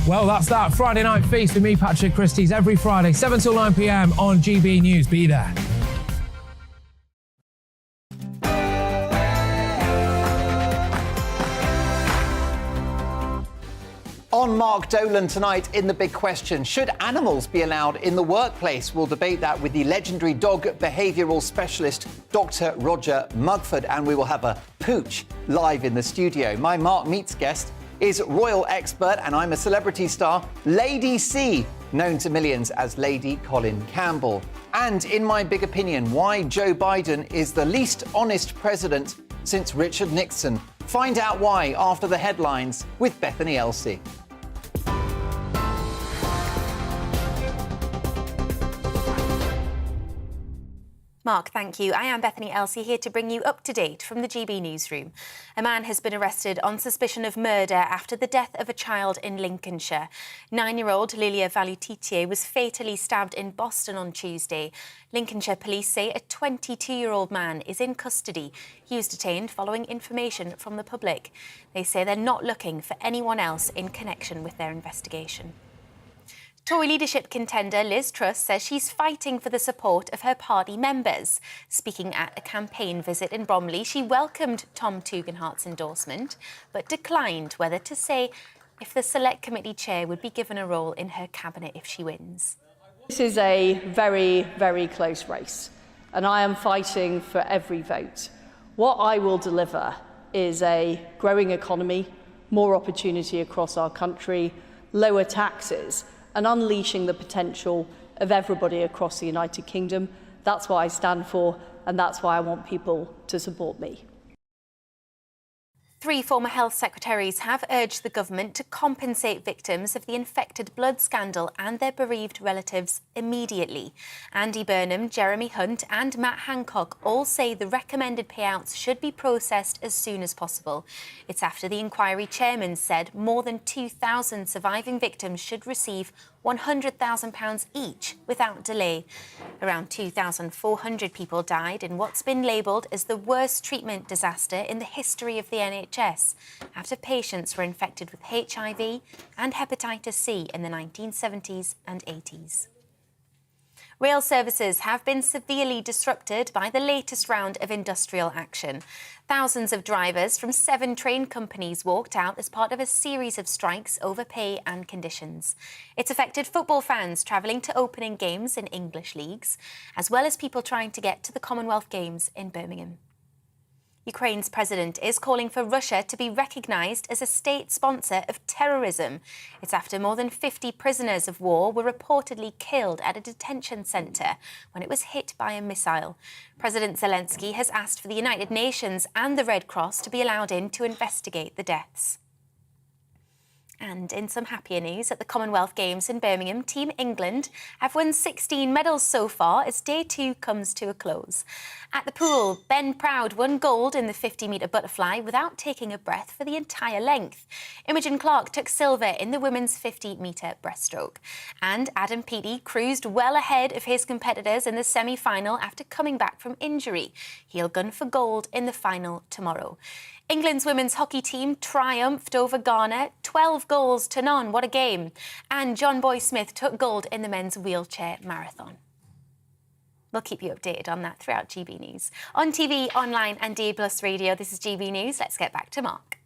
Well, that's that Friday Night Feast with me, Patrick Christie's, every Friday, 7 till 9 p.m. on GB News. Be there. On Mark Dolan tonight in The Big Question, should animals be allowed in the workplace? We'll debate that with the legendary dog behavioural specialist, Dr. Roger Mugford, and we will have a pooch live in the studio. My Mark Meets guest is royal expert, and I'm a celebrity star, Lady C, known to millions as Lady Colin Campbell. And in my big opinion, why Joe Biden is the least honest president since Richard Nixon. Find out why after the headlines with Bethany Elsey. Mark, thank you. I am Bethany Elsey, here to bring you up to date from the GB newsroom. A man has been arrested on suspicion of murder after the death of a child in Lincolnshire. 9-year-old Lilia Valutitier was fatally stabbed in Boston on Tuesday. Lincolnshire police say a 22-year-old man is in custody. He was detained following information from the public. They say they're not looking for anyone else in connection with their investigation. Tory leadership contender Liz Truss says she's fighting for the support of her party members. Speaking at a campaign visit in Bromley, she welcomed Tom Tugendhat's endorsement, but declined whether to say if the Select Committee chair would be given a role in her cabinet if she wins. This is a very, very close race, and I am fighting for every vote. What I will deliver is a growing economy, more opportunity across our country, lower taxes, and unleashing the potential of everybody across the United Kingdom. That's what I stand for, and that's why I want people to support me. 3 former health secretaries have urged the government to compensate victims of the infected blood scandal and their bereaved relatives immediately. Andy Burnham, Jeremy Hunt and Matt Hancock all say the recommended payouts should be processed as soon as possible. It's after the inquiry chairman said more than 2,000 surviving victims should receive £100,000 each without delay. Around 2,400 people died in what's been labelled as the worst treatment disaster in the history of the NHS after patients were infected with HIV and hepatitis C in the 1970s and 80s. Rail services have been severely disrupted by the latest round of industrial action. Thousands of drivers from 7 train companies walked out as part of a series of strikes over pay and conditions. It's affected football fans travelling to opening games in English leagues, as well as people trying to get to the Commonwealth Games in Birmingham. Ukraine's president is calling for Russia to be recognised as a state sponsor of terrorism. It's after more than 50 prisoners of war were reportedly killed at a detention centre when it was hit by a missile. President Zelensky has asked for the United Nations and the Red Cross to be allowed in to investigate the deaths. And in some happier news, at the Commonwealth Games in Birmingham, Team England have won 16 medals so far as Day 2 comes to a close. At the pool, Ben Proud won gold in the 50-metre butterfly without taking a breath for the entire length. Imogen Clark took silver in the women's 50-metre breaststroke. And Adam Peaty cruised well ahead of his competitors in the semi-final after coming back from injury. He'll gun for gold in the final tomorrow. England's women's hockey team triumphed over Ghana, 12 goals to none. What a game. And John Boy Smith took gold in the men's wheelchair marathon. We'll keep you updated on that throughout GB News. On TV, online and D+ radio, this is GB News. Let's get back to Mark.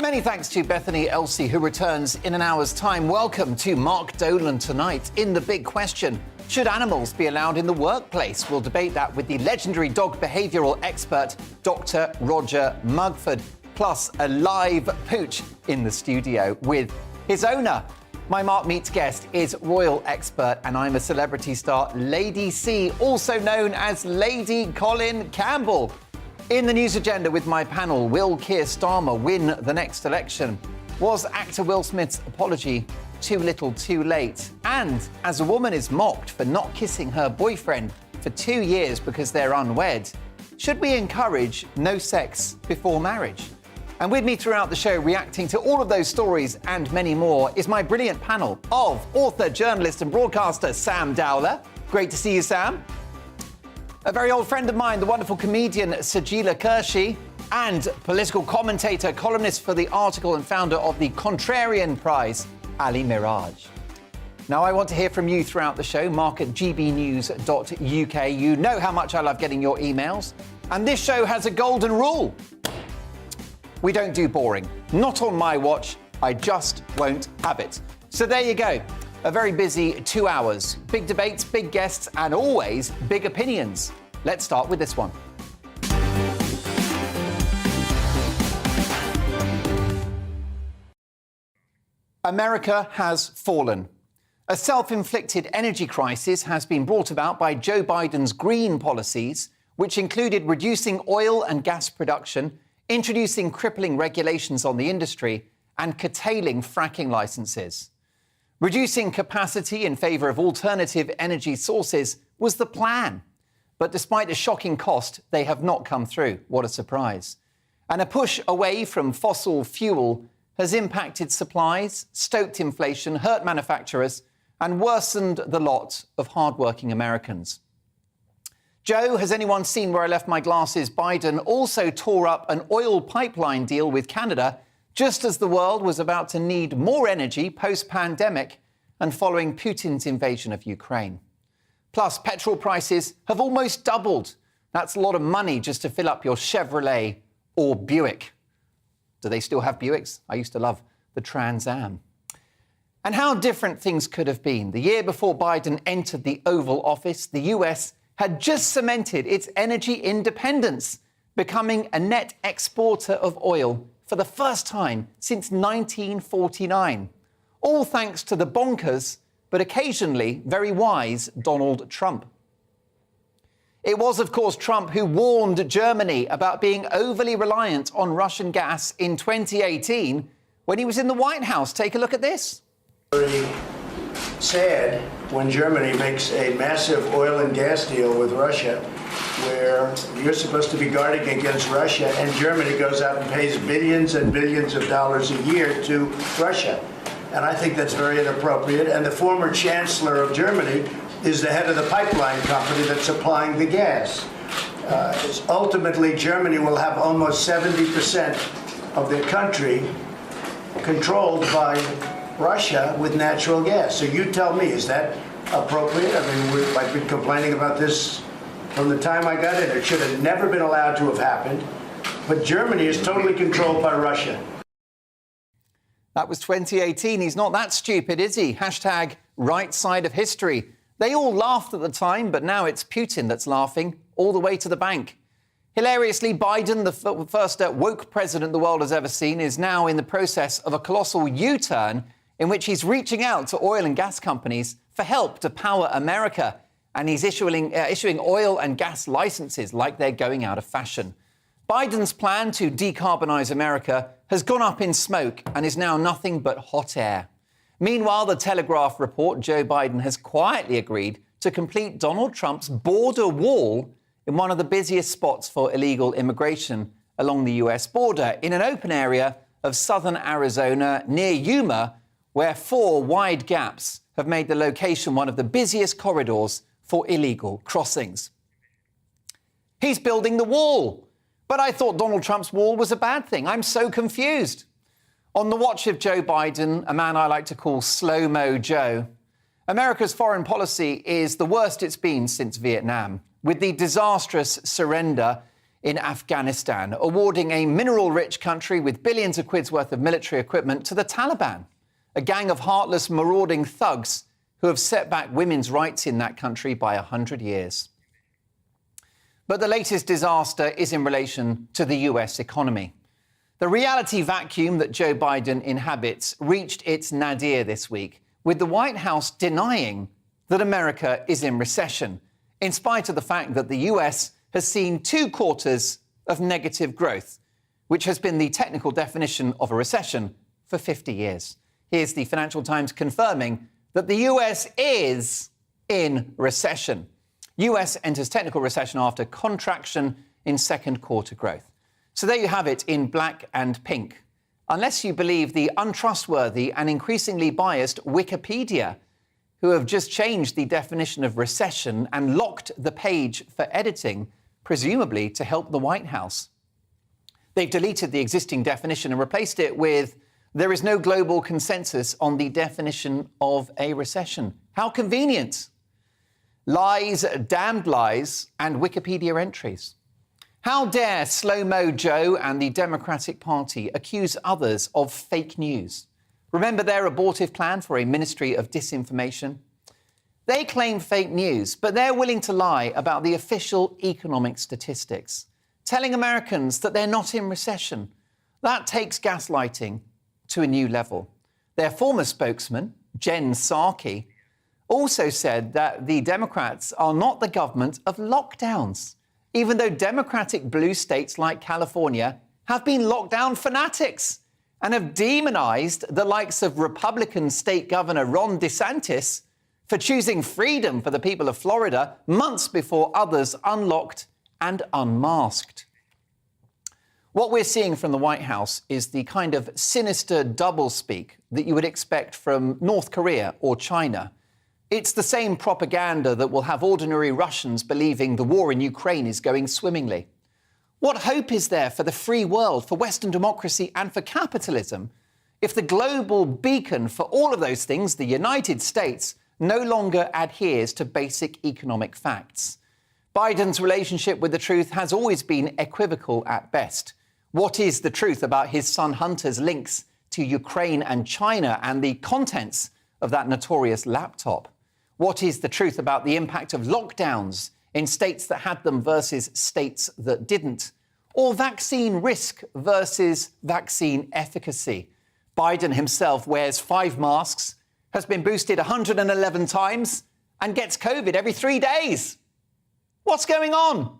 Many thanks to Bethany Elsey, who returns in an hour's time. Welcome to Mark Dolan tonight in The Big Question. Should animals be allowed in the workplace? We'll debate that with the legendary dog behavioural expert, Dr. Roger Mugford, plus a live pooch in the studio with his owner. My Mark Meets guest is royal expert, and I'm a celebrity star, Lady C, also known as Lady Colin Campbell. In the news agenda with my panel, will Kiestama win the next election? Was actor Will Smith's apology too little too late? And as a woman is mocked for not kissing her boyfriend for 2 years because they're unwed, should we encourage no sex before marriage? And with me throughout the show, reacting to all of those stories and many more, is my brilliant panel of author, journalist and broadcaster Sam Dowler. Great to see you, Sam. A very old friend of mine, the wonderful comedian Sajila Kershi, and political commentator, columnist for The Article and founder of the Contrarian Prize, Ali Miraj. Now, I want to hear from you throughout the show, mark at gbnews.uk. You know how much I love getting your emails. And this show has a golden rule. We don't do boring. Not on my watch. I just won't have it. So there you go. A very busy 2 hours. Big debates, big guests, and always big opinions. Let's start with this one. America has fallen. A self-inflicted energy crisis has been brought about by Joe Biden's green policies, which included reducing oil and gas production, introducing crippling regulations on the industry, and curtailing fracking licenses. Reducing capacity in favour of alternative energy sources was the plan. But despite a shocking cost, they have not come through. What a surprise. And a push away from fossil fuel has impacted supplies, stoked inflation, hurt manufacturers, and worsened the lot of hard-working Americans. Joe, has anyone seen where I left my glasses? Biden also tore up an oil pipeline deal with Canada just as the world was about to need more energy post-pandemic and following Putin's invasion of Ukraine. Plus, petrol prices have almost doubled. That's a lot of money just to fill up your Chevrolet or Buick. Do they still have Buicks? I used to love the Trans Am. And how different things could have been. The year before Biden entered the Oval Office, the US had just cemented its energy independence, becoming a net exporter of oil for the first time since 1949. All thanks to the bonkers, but occasionally very wise Donald Trump. It was, of course, Trump who warned Germany about being overly reliant on Russian gas in 2018 when he was in the White House. Take a look at this. Very sad when Germany makes a massive oil and gas deal with Russia, where you're supposed to be guarding against Russia, and Germany goes out and pays billions and billions of dollars a year to Russia. And I think that's very inappropriate. And the former chancellor of Germany is the head of the pipeline company that's supplying the gas. Ultimately, Germany will have almost 70% of their country controlled by Russia with natural gas. So you tell me, is that appropriate? I mean, I've been complaining about this from the time I got in. It should have never been allowed to have happened. But Germany is totally controlled by Russia. That was 2018. He's not that stupid, is he? Hashtag right side of history. They all laughed at the time, but now it's Putin that's laughing all the way to the bank. Hilariously, Biden, the first woke president the world has ever seen, is now in the process of a colossal U-turn in which he's reaching out to oil and gas companies for help to power America. And he's issuing oil and gas licenses like they're going out of fashion. Biden's plan to decarbonise America has gone up in smoke and is now nothing but hot air. Meanwhile, the Telegraph report, Joe Biden has quietly agreed to complete Donald Trump's border wall in one of the busiest spots for illegal immigration along the US border, in an open area of southern Arizona near Yuma, where 4 wide gaps have made the location one of the busiest corridors for illegal crossings. He's building the wall. But I thought Donald Trump's wall was a bad thing. I'm so confused. On the watch of Joe Biden, a man I like to call Slow-Mo Joe, America's foreign policy is the worst it's been since Vietnam, with the disastrous surrender in Afghanistan, awarding a mineral-rich country with billions of quid's worth of military equipment to the Taliban, a gang of heartless, marauding thugs who have set back women's rights in that country by 100 years. But the latest disaster is in relation to the US economy. The reality vacuum that Joe Biden inhabits reached its nadir this week, with the White House denying that America is in recession, in spite of the fact that the US has seen 2 quarters of negative growth, which has been the technical definition of a recession for 50 years. Here's the Financial Times confirming that the US is in recession. US enters technical recession after contraction in second quarter growth. So there you have it in black and pink. Unless you believe the untrustworthy and increasingly biased Wikipedia, who have just changed the definition of recession and locked the page for editing, presumably to help the White House. They've deleted the existing definition and replaced it with, there is no global consensus on the definition of a recession. How convenient. Lies, damned lies, and Wikipedia entries. How dare Slow-Mo Joe and the Democratic Party accuse others of fake news? Remember their abortive plan for a ministry of disinformation? They claim fake news, but they're willing to lie about the official economic statistics, telling Americans that they're not in recession. That takes gaslighting to a new level. Their former spokesman, Jen Psaki, also said that the Democrats are not the government of lockdowns, even though Democratic blue states like California have been lockdown fanatics and have demonized the likes of Republican State Governor Ron DeSantis for choosing freedom for the people of Florida months before others unlocked and unmasked. What we're seeing from the White House is the kind of sinister doublespeak that you would expect from North Korea or China. It's the same propaganda that will have ordinary Russians believing the war in Ukraine is going swimmingly. What hope is there for the free world, for Western democracy and for capitalism, if the global beacon for all of those things, the United States, no longer adheres to basic economic facts? Biden's relationship with the truth has always been equivocal at best. What is the truth about his son Hunter's links to Ukraine and China and the contents of that notorious laptop? What is the truth about the impact of lockdowns in states that had them versus states that didn't? Or vaccine risk versus vaccine efficacy? Biden himself wears 5 masks, has been boosted 111 times, and gets COVID every 3 days. What's going on?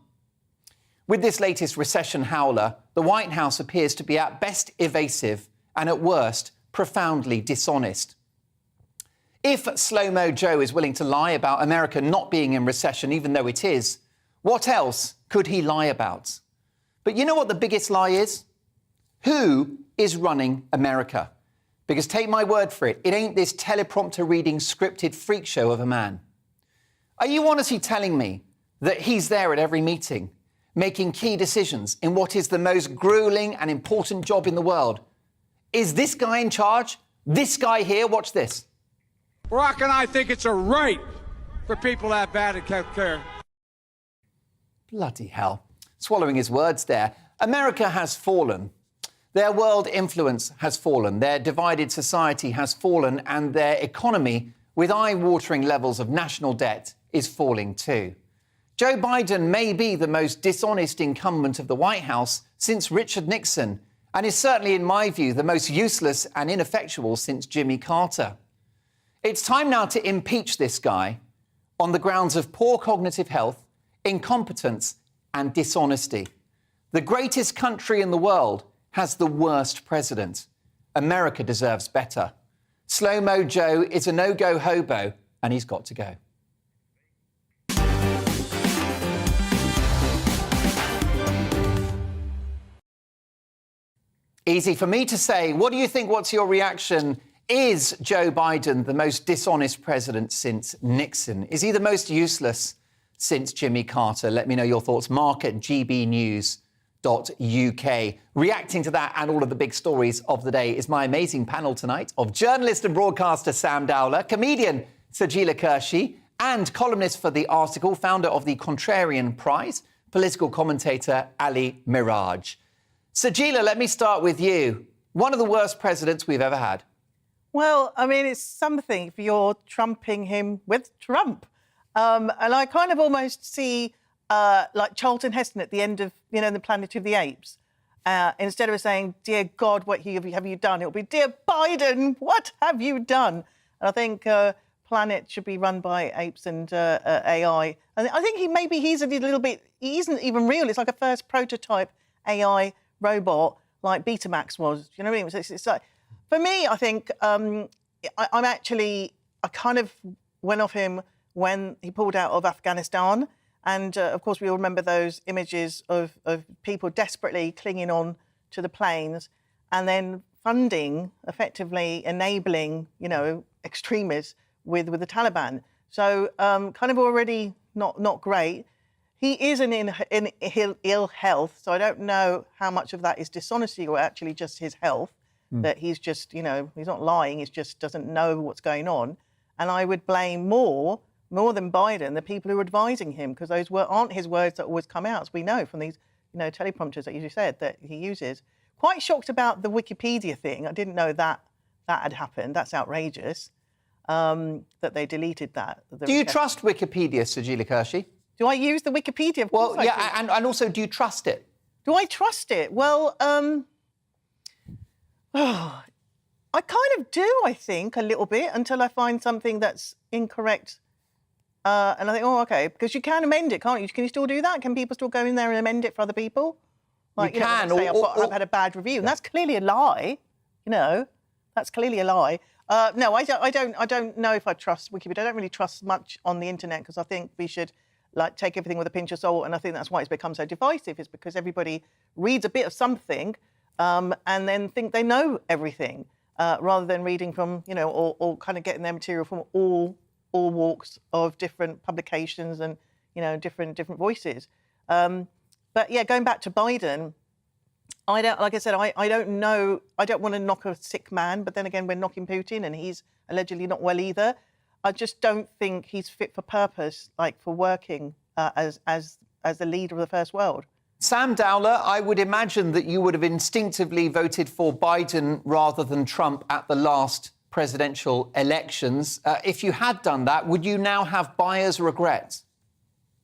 With this latest recession howler, the White House appears to be at best evasive and at worst profoundly dishonest. If Slow-Mo Joe is willing to lie about America not being in recession, even though it is, what else could he lie about? But you know what the biggest lie is? Who is running America? Because take my word for it, it ain't this teleprompter reading scripted freak show of a man. Are you honestly telling me that he's there at every meeting, making key decisions in what is the most grueling and important job in the world? Is this guy in charge? This guy here? Watch this. Barack and I think it's a right for people to have bad health care. Bloody hell. Swallowing his words there. America has fallen. Their world influence has fallen. Their divided society has fallen, and their economy, with eye-watering levels of national debt, is falling too. Joe Biden may be the most dishonest incumbent of the White House since Richard Nixon, and is certainly, in my view, the most useless and ineffectual since Jimmy Carter. It's time now to impeach this guy on the grounds of poor cognitive health, incompetence, and dishonesty. The greatest country in the world has the worst president. America deserves better. Slow-Mo Joe is a no-go hobo, and he's got to go. Easy for me to say. What do you think? What's your reaction? Is Joe Biden the most dishonest president since Nixon? Is he the most useless since Jimmy Carter? Let me know your thoughts. Mark at GBNews.uk. Reacting to that and all of the big stories of the day is my amazing panel tonight of journalist and broadcaster Sam Dowler, comedian Sajila Kershi, and columnist for The Article, founder of the Contrarian Prize, political commentator Ali Miraj. Sajila, let me start with you. One of the worst presidents we've ever had. Well, I mean, it's something if you're trumping him with Trump. And I kind of almost see like Charlton Heston at the end of, The Planet of the Apes. Instead of saying, dear God, what have you done? It'll be, dear Biden, what have you done? And I think Planet should be run by apes and AI. And I think he's a little bit, he isn't even real. It's like a first prototype AI robot like Betamax was. Do you know what I mean? It's like, for me, I think I kind of went off him when he pulled out of Afghanistan. And, of course, we all remember those images of people desperately clinging on to the planes and then funding, effectively enabling, extremists with the Taliban. So kind of already not great. He is in ill health, so I don't know how much of that is dishonesty or actually just his health, that he's just, he's not lying, he just doesn't know what's going on. And I would blame more than Biden, the people who are advising him, because those aren't his words that always come out, as we know from these, teleprompters that you said that he uses. Quite shocked about the Wikipedia thing. I didn't know that had happened. That's outrageous, that they deleted that. Do you trust Wikipedia, Sajeela Kershi? Do I use the Wikipedia? Of course Well, yeah, and also, do you trust it? Do I trust it? Well, I kind of do, I think, a little bit, until I find something that's incorrect. And I think, okay, because you can amend it, can't you? Can you still do that? Can people still go in there and amend it for other people? Like, you can. Say, I've had a bad review, and that's clearly a lie. That's clearly a lie. No, I don't know if I trust Wikipedia. I don't really trust much on the internet, because I think we should take everything with a pinch of salt, and I think that's why it's become so divisive. Is because everybody reads a bit of something and then think they know everything, rather than reading from or kind of getting their material from all walks of different publications and different voices. But yeah, going back to Biden, I don't know. I don't want to knock a sick man, but then again, we're knocking Putin, and he's allegedly not well either. I just don't think he's fit for purpose, for working as the leader of the first world. Sam Dowler, I would imagine that you would have instinctively voted for Biden rather than Trump at the last presidential elections. If you had done that, would you now have buyer's regret?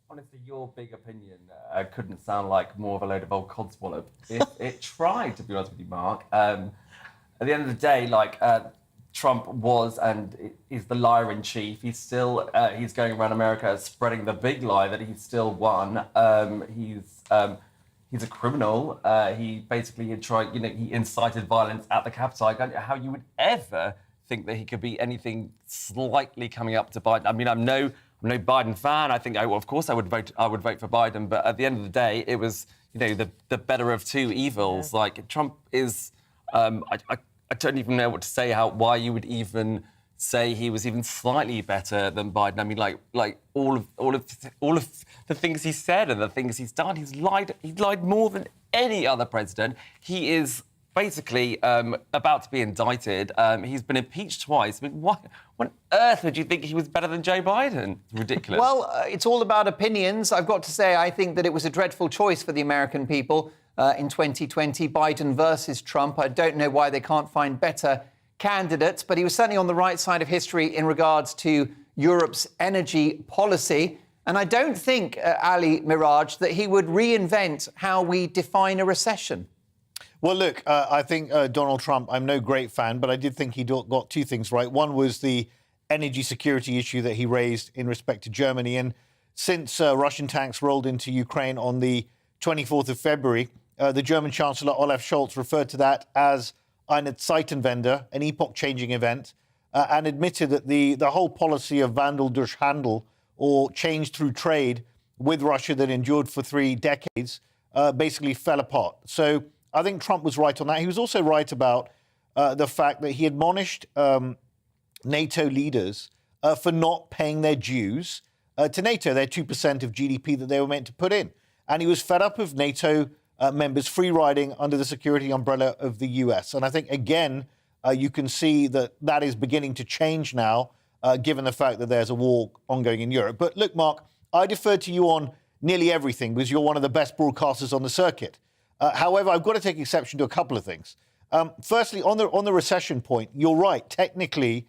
Honestly, your big opinion couldn't sound like more of a load of old codswallop. It tried, to be honest with you, Mark. At the end of the day, Trump was and is the liar in chief. He's still he's going around America spreading the big lie that he still won. He's a criminal. He basically had tried, he incited violence at the Capitol. I don't know how you would ever think that he could be anything slightly coming up to Biden. I mean, I'm no Biden fan. I think, of course, I would vote for Biden. But at the end of the day, it was, the better of two evils. Yeah. Trump is, I don't even know what to say. Why you would even say he was even slightly better than Biden. I mean, all of the things he said and the things he's done, he's lied more than any other president. He is basically about to be indicted. He's been impeached twice. I mean, why on earth would you think he was better than Joe Biden? It's ridiculous. Well, it's all about opinions. I've got to say, I think that it was a dreadful choice for the American people in 2020, Biden versus Trump. I don't know why they can't find better candidates, but he was certainly on the right side of history in regards to Europe's energy policy. And I don't think, Ali Miraj, that he would reinvent how we define a recession. Well, look, I think Donald Trump, I'm no great fan, but I did think he got two things right. One was the energy security issue that he raised in respect to Germany. And since Russian tanks rolled into Ukraine on the 24th of February, the German Chancellor Olaf Scholz referred to that as eine Zeitenwende, an epoch-changing event, and admitted that the whole policy of Wandel durch Handel, or change through trade, with Russia that endured for 3 decades, basically fell apart. So I think Trump was right on that. He was also right about the fact that he admonished NATO leaders for not paying their dues to NATO, their 2% of GDP that they were meant to put in. And he was fed up of NATO members free-riding under the security umbrella of the US. And I think, again, you can see that is beginning to change now, given the fact that there's a war ongoing in Europe. But look, Mark, I defer to you on nearly everything because you're one of the best broadcasters on the circuit. However, I've got to take exception to a couple of things. Firstly, on the recession point, you're right. Technically,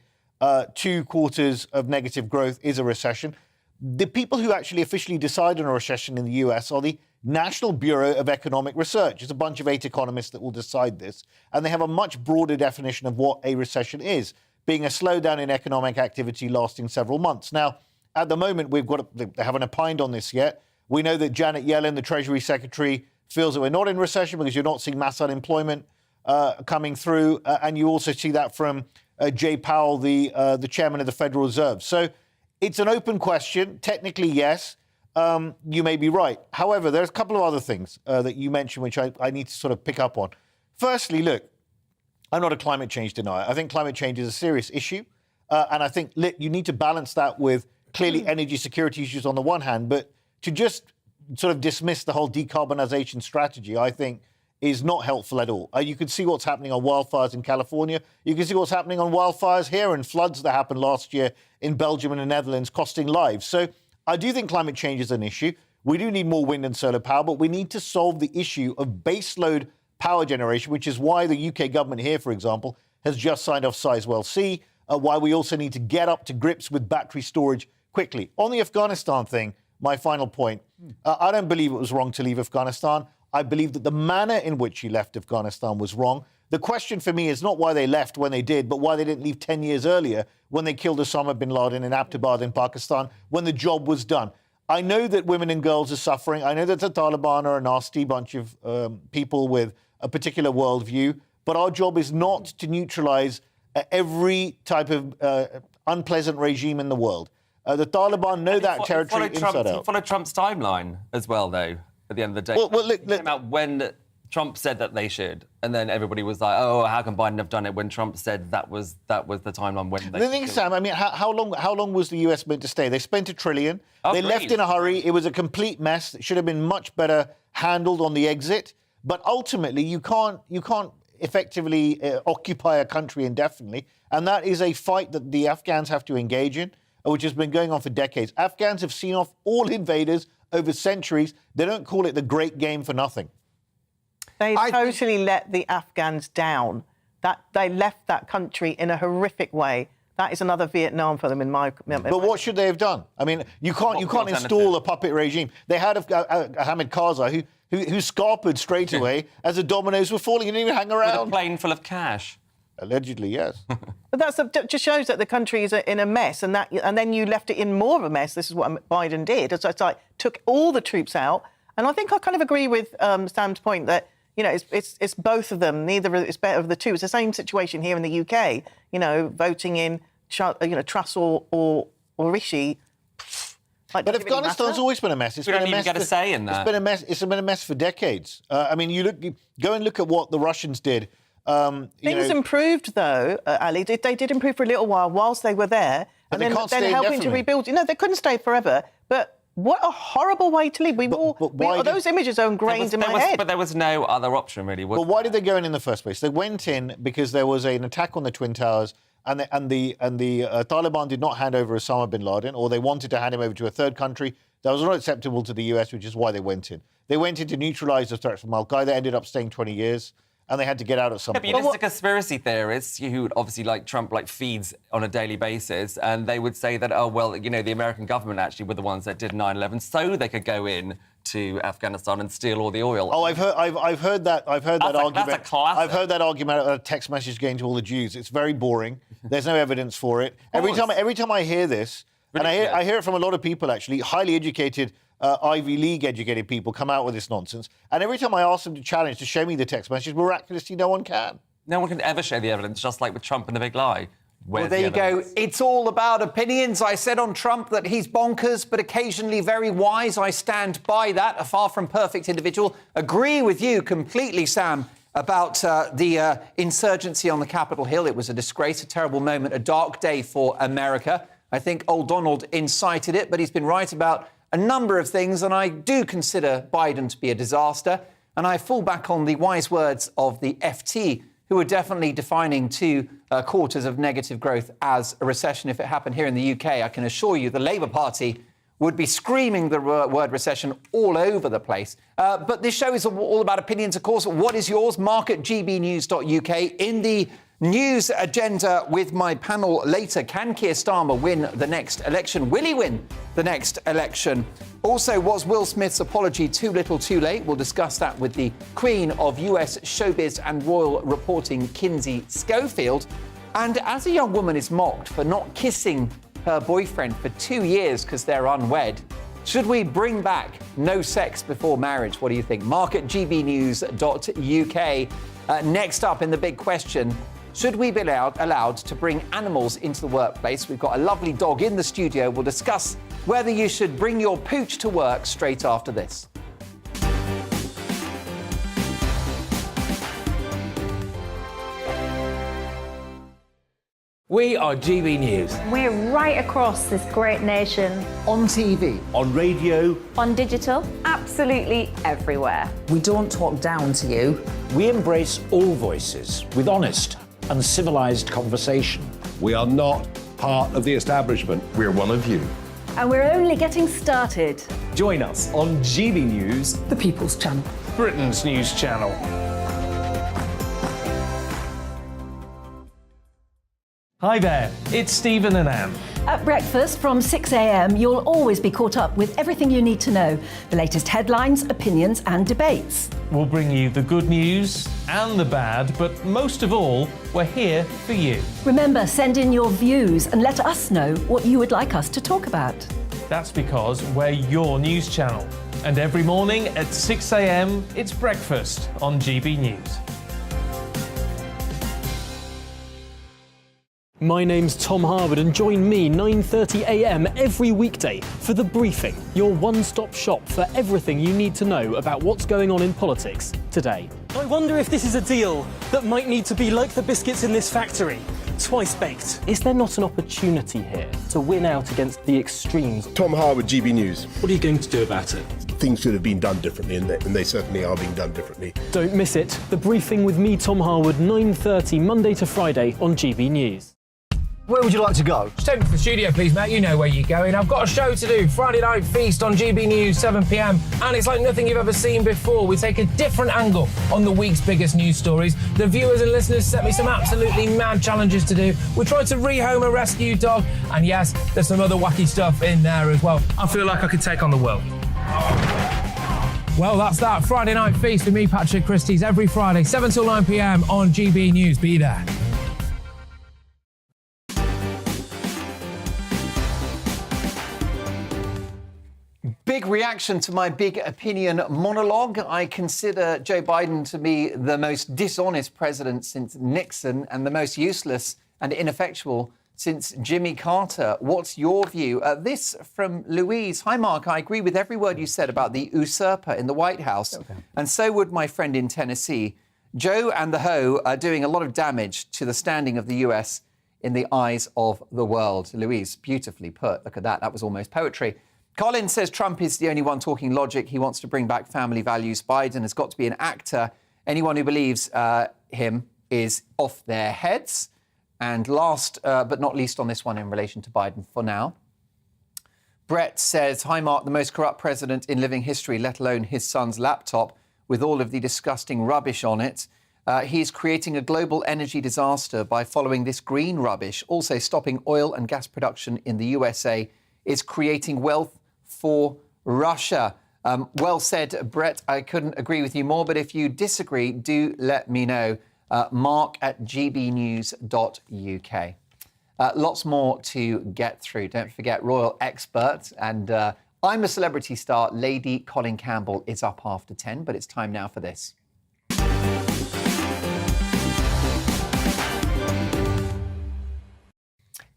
2 quarters of negative growth is a recession. The people who actually officially decide on a recession in the US are the National Bureau of Economic Research. It's a bunch of 8 economists that will decide this. And they have a much broader definition of what a recession is, being a slowdown in economic activity lasting several months. Now, at the moment, they haven't opined on this yet. We know that Janet Yellen, the Treasury Secretary, feels that we're not in recession because you're not seeing mass unemployment coming through. And you also see that from Jay Powell, the chairman of the Federal Reserve. So it's an open question. Technically, yes. you may be right. However, there's a couple of other things that you mentioned which I need to sort of pick up on. Firstly, look, I'm not a climate change denier. I think climate change is a serious issue. And I think you need to balance that with clearly energy security issues on the one hand, but to just sort of dismiss the whole decarbonisation strategy, I think, is not helpful at all. You can see what's happening on wildfires in California. You can see what's happening on wildfires here and floods that happened last year in Belgium and the Netherlands costing lives. So I do think climate change is an issue. We do need more wind and solar power, but we need to solve the issue of baseload power generation, which is why the UK government here, for example, has just signed off Sizewell C, why we also need to get up to grips with battery storage quickly. On the Afghanistan thing, my final point, I don't believe it was wrong to leave Afghanistan. I believe that the manner in which he left Afghanistan was wrong. The question for me is not why they left when they did, but why they didn't leave 10 years earlier when they killed Osama bin Laden in Abbottabad in Pakistan, when the job was done. I know that women and girls are suffering. I know that the Taliban are a nasty bunch of people with a particular worldview, but our job is not to neutralize every type of unpleasant regime in the world. The Taliban know that territory inside out. Follow Trump's timeline as well, though, at the end of the day. Well, look, it came out when Trump said that they should, and then everybody was like, "Oh, how can Biden have done it?" When Trump said that was the timeline when they. The thing is, Sam, I mean, how long was the US meant to stay? They spent $1 trillion. They left in a hurry. It was a complete mess. It should have been much better handled on the exit. But ultimately, you can't effectively occupy a country indefinitely, and that is a fight that the Afghans have to engage in, which has been going on for decades. Afghans have seen off all invaders over centuries. They don't call it the Great Game for nothing. They totally let the Afghans down. That they left that country in a horrific way. That is another Vietnam for them, in my. But what should they have done? I mean, you can't install a puppet regime. They had Hamid Karzai who scarpered straight away as the dominoes were falling. He didn't even hang around. With a plane full of cash. Allegedly, yes. But that just shows that the country is in a mess, and then you left it in more of a mess. This is what Biden did. It's like took all the troops out, and I think I kind of agree with Sam's point that it's both of them. Neither is better of the two. It's the same situation here in the UK. Voting in Truss or Rishi. But Afghanistan's always been a mess. We don't even get a say in that. It's been a mess. It's been a mess for decades. I mean, go and look at what the Russians did. Things improved, though, Ali. They did improve for a little while whilst they were there, but and then helping to rebuild. They couldn't stay forever. But what a horrible way to leave. Those images are ingrained in my head. But there was no other option, really. But why did they go in the first place? They went in because there was an attack on the Twin Towers, and the Taliban did not hand over Osama bin Laden, or they wanted to hand him over to a third country. That was not acceptable to the US, which is why they went in. They went in to neutralise the threat from Al-Qaeda, ended up staying 20 years. And they had to get out at some point. But you listen to conspiracy theorists who obviously, like Trump, feeds on a daily basis, and they would say that, the American government actually were the ones that did 9/11, so they could go in to Afghanistan and steal all the oil. Oh, I've heard that argument. That's a classic. I've heard that argument about a text message going to all the Jews. It's very boring. There's no evidence for it. Every time I hear this, and I hear it from a lot of people actually, highly educated. Ivy League educated people come out with this nonsense. And every time I ask them to show me the text message, miraculously no one can. No one can ever show the evidence, just like with Trump and the big lie. Well, there you go. It's all about opinions. I said on Trump that he's bonkers, but occasionally very wise. I stand by that. A far from perfect individual. Agree with you completely, Sam, about the insurgency on the Capitol Hill. It was a disgrace, a terrible moment, a dark day for America. I think old Donald incited it, but he's been right about a number of things, and I do consider Biden to be a disaster. And I fall back on the wise words of the FT, who are definitely defining 2 quarters of negative growth as a recession. If it happened here in the UK, I can assure you the Labour Party would be screaming the word recession all over the place. But this show is all about opinions, of course. What is yours? Mark at GBNews.uk. In the news agenda with my panel later, can Kiestama win the next election? Will he win the next election? Also, was Will Smith's apology too little too late? We'll discuss that with the queen of US showbiz and royal reporting, Kinsey Schofield. And as a young woman is mocked for not kissing her boyfriend for 2 years because they're unwed, should we bring back no sex before marriage? What do you think? Mark at gbnews.uk. Next up in the big question, Should we be allowed to bring animals into the workplace? We've got a lovely dog in the studio. We'll discuss whether you should bring your pooch to work straight after this. We are GB News. We're right across this great nation. On TV. On radio. On digital. Absolutely everywhere. We don't talk down to you. We embrace all voices with honest and civilised conversation. We are not part of the establishment. We're one of you. And we're only getting started. Join us on GB News, The People's Channel, Britain's news channel. Hi there, it's Stephen and Anne. At breakfast from 6 a.m, you'll always be caught up with everything you need to know, the latest headlines, opinions and debates. We'll bring you the good news and the bad, but most of all, we're here for you. Remember, send in your views and let us know what you would like us to talk about. That's because we're your news channel. And every morning at 6 a.m, it's breakfast on GB News. My name's Tom Harwood and join me 9:30 a.m. every weekday for The Briefing, your one-stop shop for everything you need to know about what's going on in politics today. I wonder if this is a deal that might need to be like the biscuits in this factory, twice baked. Is there not an opportunity here to win out against the extremes? Tom Harwood, GB News. What are you going to do about it? Things should have been done differently, and they certainly are being done differently. Don't miss it. The Briefing with me, Tom Harwood, 9:30 Monday to Friday on GB News. Where would you like to go? Just take me to the studio, please, mate. You know where you're going. I've got a show to do. Friday Night Feast on GB News, 7 p.m. And it's like nothing you've ever seen before. We take a different angle on the week's biggest news stories. The viewers and listeners set me some absolutely mad challenges to do. We're trying to rehome a rescue dog. And yes, there's some other wacky stuff in there as well. I feel like I could take on the world. Well, that's that. Friday Night Feast with me, Patrick Christie's, every Friday, 7 till 9 p.m. on GB News. Be there. Big reaction to my big opinion monologue. I consider Joe Biden to be the most dishonest president since Nixon and the most useless and ineffectual since Jimmy Carter. What's your view? This from Louise. Hi, Mark. I agree with every word you said about the usurper in the White House. Okay. And so would my friend in Tennessee. Joe and the Ho are doing a lot of damage to the standing of the US in the eyes of the world. Louise, beautifully put. Look at that. That was almost poetry. Colin says Trump is the only one talking logic. He wants to bring back family values. Biden has got to be an actor. Anyone who believes him is off their heads. And last but not least on this one in relation to Biden for now, Brett says, hi, Mark, the most corrupt president in living history, let alone his son's laptop with all of the disgusting rubbish on it. He's creating a global energy disaster by following this green rubbish. Also stopping oil and gas production in the USA is creating wealth for Russia. Well said, Brett. I couldn't agree with you more, but if you disagree, do let me know. mark@gbnews.uk. Lots more to get through. Don't forget, royal expert and I'm a Celebrity Star. Lady Colin Campbell is up after 10, but it's time now for this.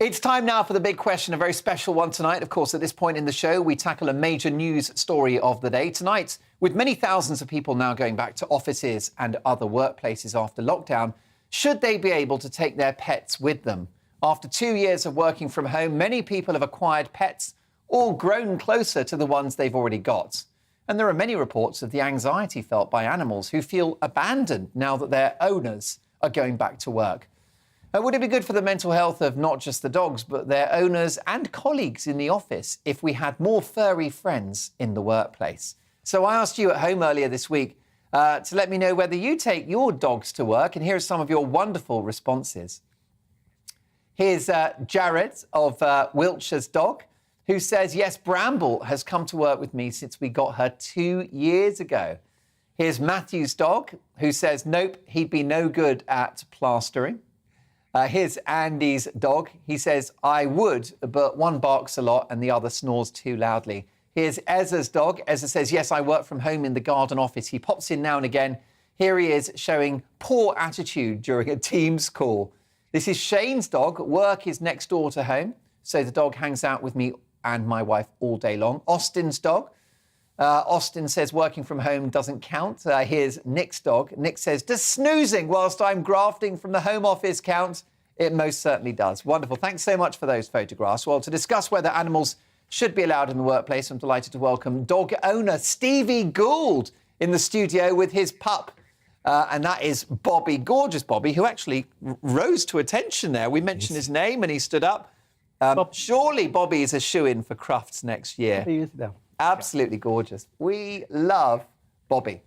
It's time now for the big question, a very special one tonight. Of course, at this point in the show, we tackle a major news story of the day. Tonight, with many thousands of people now going back to offices and other workplaces after lockdown, should they be able to take their pets with them? After 2 years of working from home, many people have acquired pets, all grown closer to the ones they've already got. And there are many reports of the anxiety felt by animals who feel abandoned now that their owners are going back to work. Would it be good for the mental health of not just the dogs, but their owners and colleagues in the office if we had more furry friends in the workplace? So I asked you at home earlier this week to let me know whether you take your dogs to work, and here are some of your wonderful responses. Here's Jared of Wiltshire's dog, who says, yes, Bramble has come to work with me since we got her 2 years ago. Here's Matthew's dog, who says, nope, he'd be no good at plastering. Here's Andy's dog. He says, I would, but one barks a lot and the other snores too loudly. Here's Ezra's dog. Ezra says, yes, I work from home in the garden office. He pops in now and again. Here he is showing poor attitude during a Teams call. This is Shane's dog. Work is next door to home, so the dog hangs out with me and my wife all day long. Austin's dog. Austin says working from home doesn't count. Here's Nick's dog. Nick says, does snoozing whilst I'm grafting from the home office count? It most certainly does. Wonderful. Thanks so much for those photographs. Well, to discuss whether animals should be allowed in the workplace, I'm delighted to welcome dog owner Stevie Gould in the studio with his pup. And that is Bobby, gorgeous Bobby, who actually rose to attention there. We mentioned his name and he stood up. Surely Bobby is a shoo-in for Crufts next year. Absolutely gorgeous. We love Bobby.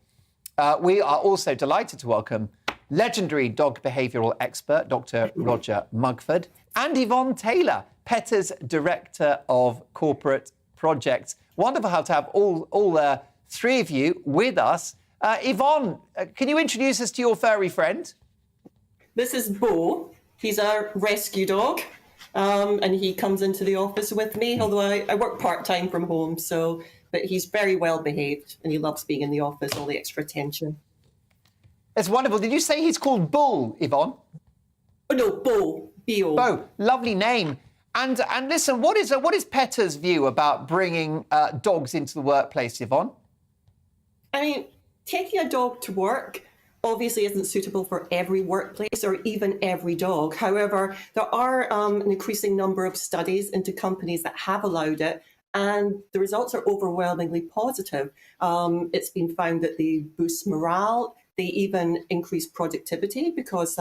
We are also delighted to welcome legendary dog behavioural expert, Dr. Roger Mugford, and Yvonne Taylor, PETA's Director of Corporate Projects. Wonderful how to have all three of you with us. Yvonne, can you introduce us to your furry friend? This is Bo. He's a rescue dog, and he comes into the office with me, although I work part-time from home, but he's very well behaved and he loves being in the office, all the extra attention. It's wonderful. Did you say he's called Bull, Yvonne? Oh, no, Bo. B-O. Bo, lovely name. And listen, what is PETA's view about bringing dogs into the workplace, Yvonne? I mean, taking a dog to work obviously isn't suitable for every workplace or even every dog. However, there are an increasing number of studies into companies that have allowed it, and the results are overwhelmingly positive. It's been found that they boost morale. They even increase productivity because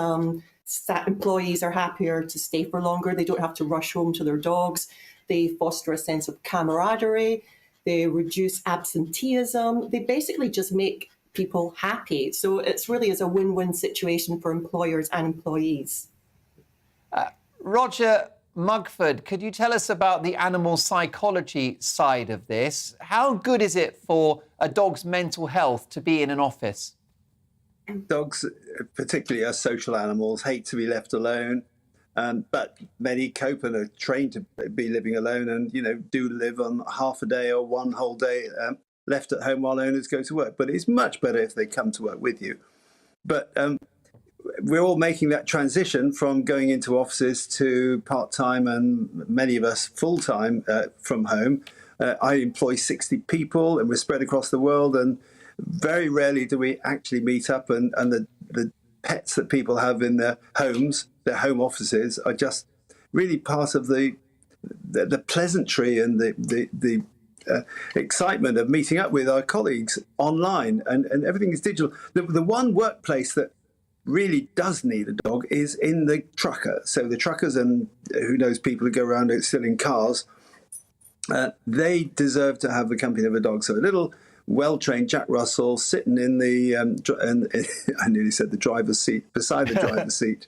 employees are happier to stay for longer. They don't have to rush home to their dogs. They foster a sense of camaraderie. They reduce absenteeism. They basically just make people happy. So it's really is a win-win situation for employers and employees. Roger Mugford, could you tell us about the animal psychology side of this? How good is it for a dog's mental health to be in an office? Dogs, particularly as social animals, hate to be left alone, but many cope and are trained to be living alone and, do live on half a day or one whole day left at home while owners go to work. But it's much better if they come to work with you. But we're all making that transition from going into offices to part-time and many of us full-time from home. I employ 60 people and we're spread across the world, and very rarely do we actually meet up, and the pets that people have in their homes, their home offices, are just really part of the pleasantry and the excitement of meeting up with our colleagues online, and everything is digital. The one workplace that really does need a dog is in the trucker. So the truckers, and who knows, people who go around still in cars, they deserve to have the company of a dog. So a little well-trained Jack Russell sitting in the, I nearly said the driver's seat, beside the driver's seat,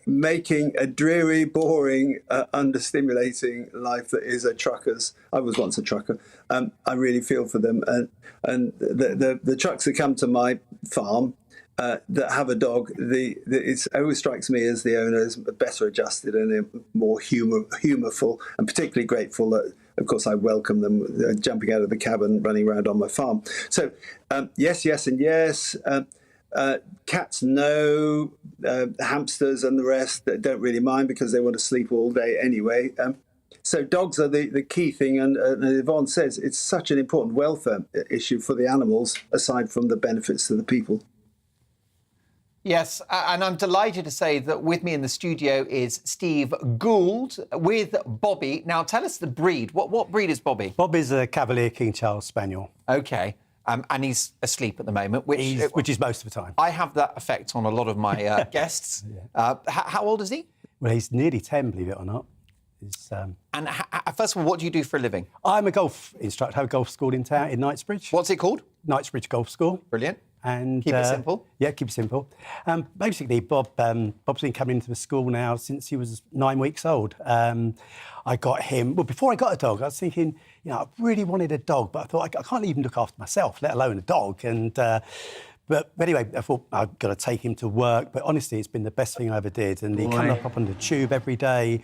making a dreary, boring, understimulating life that is a trucker's. I was once a trucker. I really feel for them. And the trucks that come to my farm that have a dog, it always strikes me as the owner is better adjusted and more humorful, and particularly grateful that, of course, I welcome them jumping out of the cab and running around on my farm. So, yes, and yes. Cats, no. Hamsters and the rest don't really mind because they want to sleep all day anyway. So dogs are the key thing. And Yvonne says it's such an important welfare issue for the animals, aside from the benefits to the people. Yes, and I'm delighted to say that with me in the studio is Steve Gould with Bobby. Now, tell us the breed. What breed is Bobby? Bobby's a Cavalier King Charles Spaniel. OK. And he's asleep at the moment, which is most of the time. I have that effect on a lot of my guests. Yeah. How old is he? Well, he's nearly 10, believe it or not. And first of all, what do you do for a living? I'm a golf instructor. I have a golf school in town, in Knightsbridge. What's it called? Knightsbridge Golf School. Brilliant. And keep it simple. Yeah, keep it simple. Basically, Bob's been coming into the school now since he was 9 weeks old. I got him. Well, before I got a dog, I was thinking, I really wanted a dog, but I thought I can't even look after myself, let alone a dog. And but anyway, I thought I've got to take him to work. But honestly, it's been the best thing I ever did. And he comes up on the tube every day.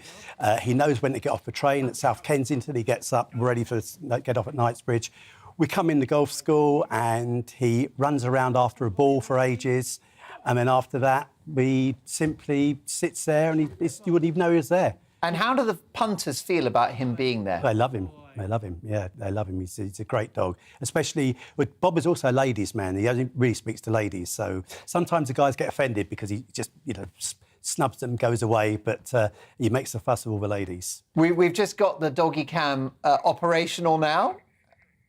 He knows when to get off the train at South Kensington. He gets up ready to get off at Knightsbridge. we come in the golf school and he runs around after a ball for ages. And then after that, we simply sits there and you wouldn't even know he was there. And how do the punters feel about him being there? They love him. They love him. Yeah, they love him. He's a great dog. Especially, Bob is also a ladies' man. He only really speaks to ladies. So sometimes the guys get offended because he just, snubs them, goes away. But he makes a fuss of all the ladies. We've just got the doggy cam operational now.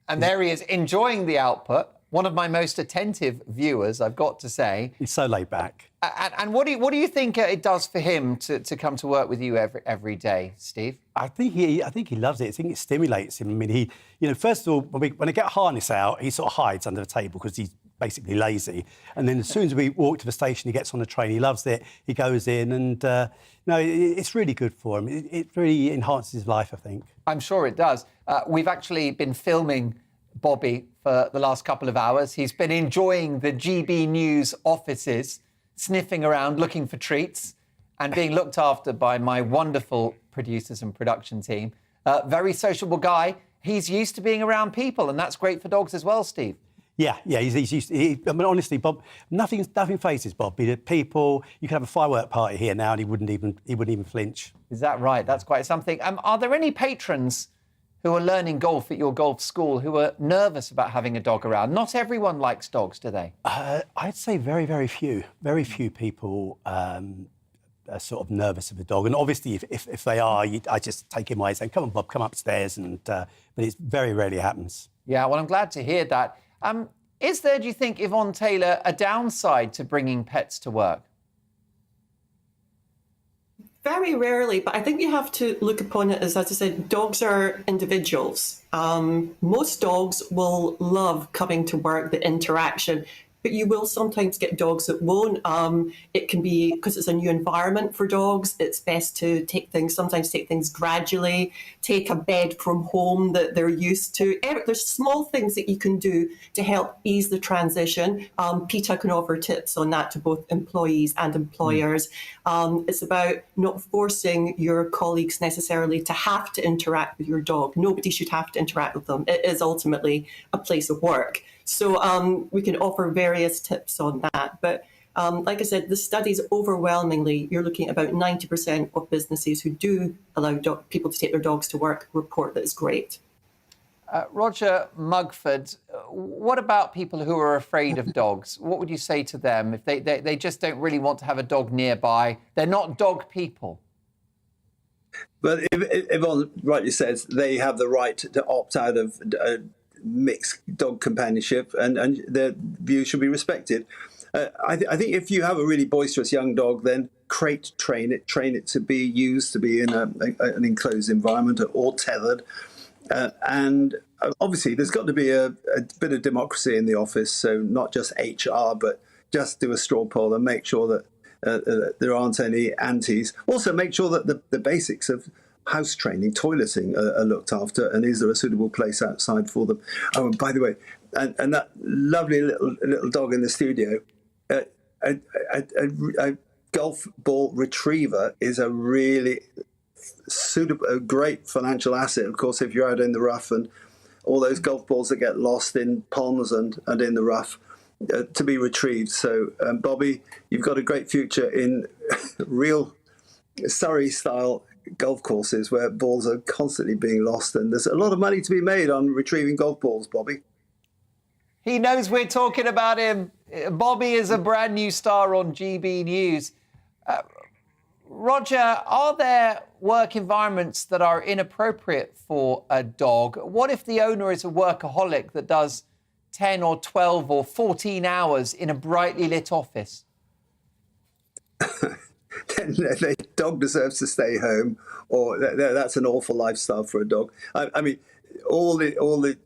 And there he is, enjoying the output. One of my most attentive viewers, I've got to say. He's so laid back. And what do you think it does for him to come to work with you every day, Steve? I think he loves it. I think it stimulates him. I mean, first of all, when I get a harness out, he sort of hides under the table because he's basically lazy. And then as soon as we walk to the station, he gets on the train. He loves it. He goes in, and it's really good for him. It really enhances his life, I think. I'm sure it does. We've actually been filming Bobby for the last couple of hours. He's been enjoying the GB News offices, sniffing around, looking for treats, and being looked after by my wonderful producers and production team. Very sociable guy. He's used to being around people, and that's great for dogs as well, Steve. Yeah, he's used to, I mean, honestly, Bob, nothing phases Bob. People, you could have a firework party here now and he wouldn't even flinch. Is that right? That's quite something. Are there any patrons who are learning golf at your golf school who are nervous about having a dog around? Not everyone likes dogs, do they? I'd say very, very few. Very few people are sort of nervous of a dog. And obviously, if they are, I just take him away and say, come on, Bob, come upstairs. But it very rarely happens. Yeah, well, I'm glad to hear that. Is there, do you think, Yvonne Taylor, a downside to bringing pets to work? Very rarely, but I think you have to look upon it as I said, dogs are individuals. Most dogs will love coming to work, the interaction, but you will sometimes get dogs that won't. It can be because it's a new environment for dogs. It's best to sometimes take things gradually, take a bed from home that they're used to. There's small things that you can do to help ease the transition. PETA can offer tips on that to both employees and employers. It's about not forcing your colleagues necessarily to have to interact with your dog. Nobody should have to interact with them. It is ultimately a place of work. So we can offer various tips on that. But like I said, the studies overwhelmingly, you're looking at about 90% of businesses who do allow people to take their dogs to work report that it's great. Roger Mugford, what about people who are afraid of dogs? What would you say to them if they just don't really want to have a dog nearby? They're not dog people. But if Yvonne rightly says, they have the right to opt out of mixed dog companionship, and their view should be respected. I think if you have a really boisterous young dog, then train it to be used to be in an enclosed environment or tethered. And obviously, there's got to be a bit of democracy in the office, so not just HR, but just do a straw poll and make sure that there aren't any antis. Also, make sure that the basics of house training, toileting are looked after, and is there a suitable place outside for them? Oh, and by the way, and that lovely little dog in the studio, a golf ball retriever is a really a great financial asset, of course, if you're out in the rough and all those golf balls that get lost in ponds and in the rough to be retrieved. So, Bobby, you've got a great future in real Surrey-style golf courses where balls are constantly being lost, and there's a lot of money to be made on retrieving golf balls, Bobby. He knows we're talking about him. Bobby is a brand new star on GB News. Roger, are there work environments that are inappropriate for a dog? What if the owner is a workaholic that does 10 or 12 or 14 hours in a brightly lit office? Then the dog deserves to stay home, or that's an awful lifestyle for a dog. I mean, all the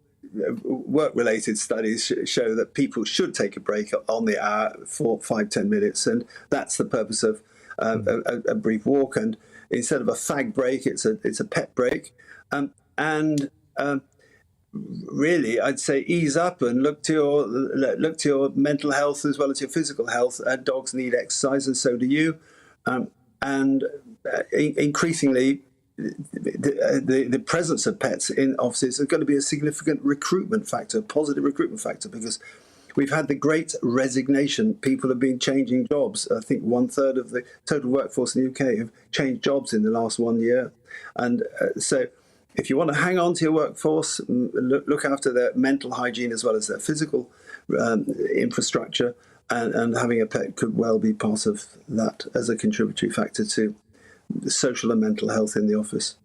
work-related studies show that people should take a break on the hour for 5-10 minutes, and that's the purpose of a brief walk. And instead of a fag break, it's a pet break. Really, I'd say ease up and look to your mental health as well as your physical health. Dogs need exercise, and so do you. And increasingly, the presence of pets in offices is going to be a significant recruitment factor, a positive recruitment factor, because we've had the great resignation. People have been changing jobs. I think 1/3 of the total workforce in the UK have changed jobs in the last 1 year. And so if you want to hang on to your workforce, look after their mental hygiene as well as their physical infrastructure, and having a pet could well be part of that as a contributory factor to social and mental health in the office.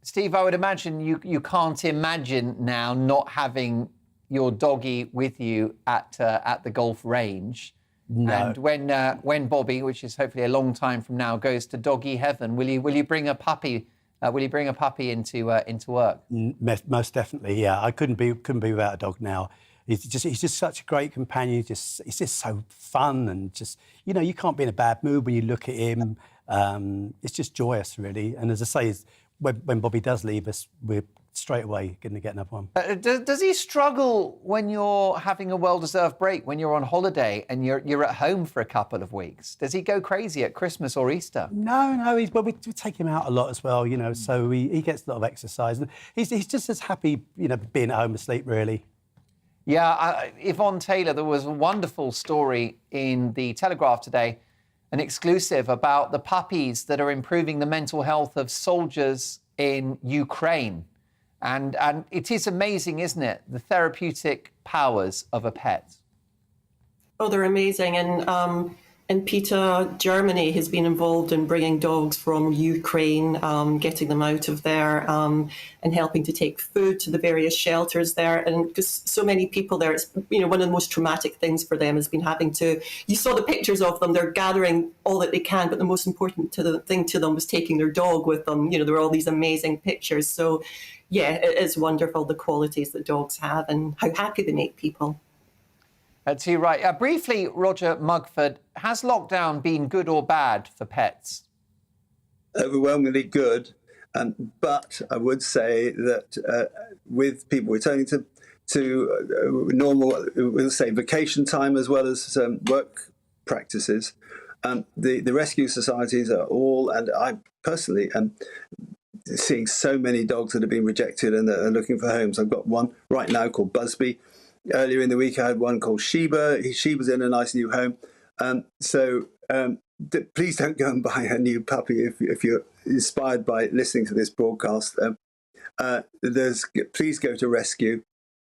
Steve, I would imagine you can't imagine now not having your doggy with you at the golf range. No. And when Bobby, which is hopefully a long time from now, goes to doggy heaven, will you bring a puppy? Will you bring a puppy into work? Most definitely, yeah. I couldn't be without a dog now. He's just such a great companion. He's just so fun, and just, you know, you can't be in a bad mood when you look at him. It's just joyous, really. And as I say, when Bobby does leave us, we're straight away going to get another one. Does he struggle when you're having a well-deserved break, when you're on holiday and you're at home for a couple of weeks? Does he go crazy at Christmas or Easter? No. We take him out a lot as well, you know, so he gets a lot of exercise. And he's just as happy, you know, being at home asleep, really. Yeah, Yvonne Taylor, there was a wonderful story in the Telegraph today, an exclusive about the puppies that are improving the mental health of soldiers in Ukraine. And it is amazing, isn't it? The therapeutic powers of a pet. Oh, they're amazing. And PETA Germany has been involved in bringing dogs from Ukraine, getting them out of there, and helping to take food to the various shelters there. And because so many people there, it's, you know, one of the most traumatic things for them has been having to, you saw the pictures of them, they're gathering all that they can, but the most important thing to them was taking their dog with them. You know, there were all these amazing pictures. So yeah, it is wonderful, the qualities that dogs have and how happy they make people. That's you right. Briefly, Roger Mugford, has lockdown been good or bad for pets? Overwhelmingly good, but I would say that with people returning to normal, we'll say vacation time as well as work practices, the rescue societies are all, and I personally am seeing so many dogs that have been rejected and that are looking for homes. I've got one right now called Busby. Earlier in the week, I had one called Sheba. Sheba's in a nice new home. So please don't go and buy a new puppy if you're inspired by listening to this broadcast. Please go to Rescue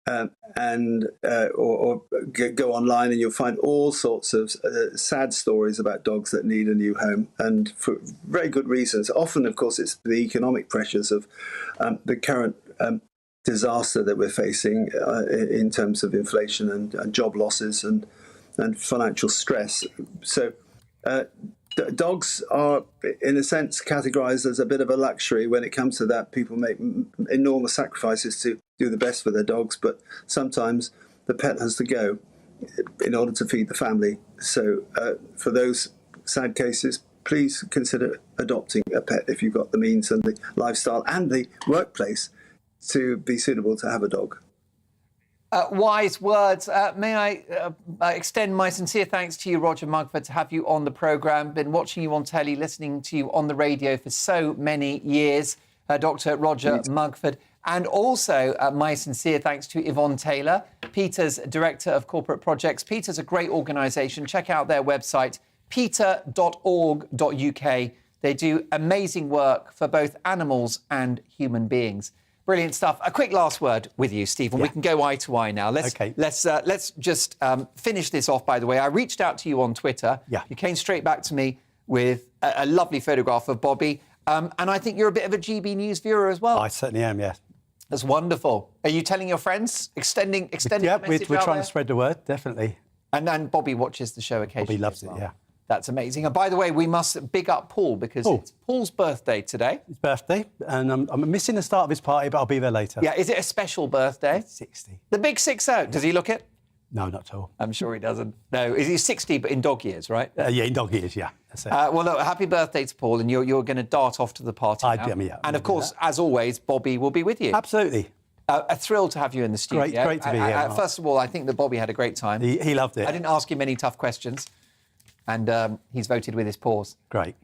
or go online, and you'll find all sorts of sad stories about dogs that need a new home, and for very good reasons. Often, of course, it's the economic pressures of the current disaster that we're facing in terms of inflation and job losses and financial stress. So dogs are, in a sense, categorized as a bit of a luxury when it comes to that. People make enormous sacrifices to do the best for their dogs, but sometimes the pet has to go in order to feed the family. So for those sad cases, please consider adopting a pet if you've got the means and the lifestyle and the workplace to be suitable to have a dog. Wise words. May I extend my sincere thanks to you, Roger Mugford, to have you on the programme. Been watching you on telly, listening to you on the radio for so many years, Dr. Roger Mugford. And also my sincere thanks to Yvonne Taylor, PETA's Director of Corporate Projects. PETA's a great organisation. Check out their website, peta.org.uk. They do amazing work for both animals and human beings. Brilliant stuff. A quick last word with you, Stephen. Yeah. We can go eye to eye now. Let's just finish this off, by the way. I reached out to you on Twitter. Yeah. You came straight back to me with a lovely photograph of Bobby. And I think you're a bit of a GB News viewer as well. I certainly am, yeah. That's wonderful. Are you telling your friends? Extending yeah, the message we're trying to spread the word, definitely. And then Bobby watches the show occasionally. Bobby loves it, yeah. That's amazing. And by the way, we must big up Paul because it's Paul's birthday today. His birthday, and I'm missing the start of his party, but I'll be there later. Yeah, is it a special birthday? 60. The big 60. Does he look it? No, not at all. I'm sure he doesn't. No, is he 60, but in dog years, right? Yeah, in dog years, yeah. That's it. Well, look, happy birthday to Paul, and you're going to dart off to the party now. Yeah, and of course, as always, Bobby will be with you. Absolutely. A thrill to have you in the studio. Great to be here. First of all, I think that Bobby had a great time. He loved it. I didn't ask him any tough questions. And he's voted with his paws. Great.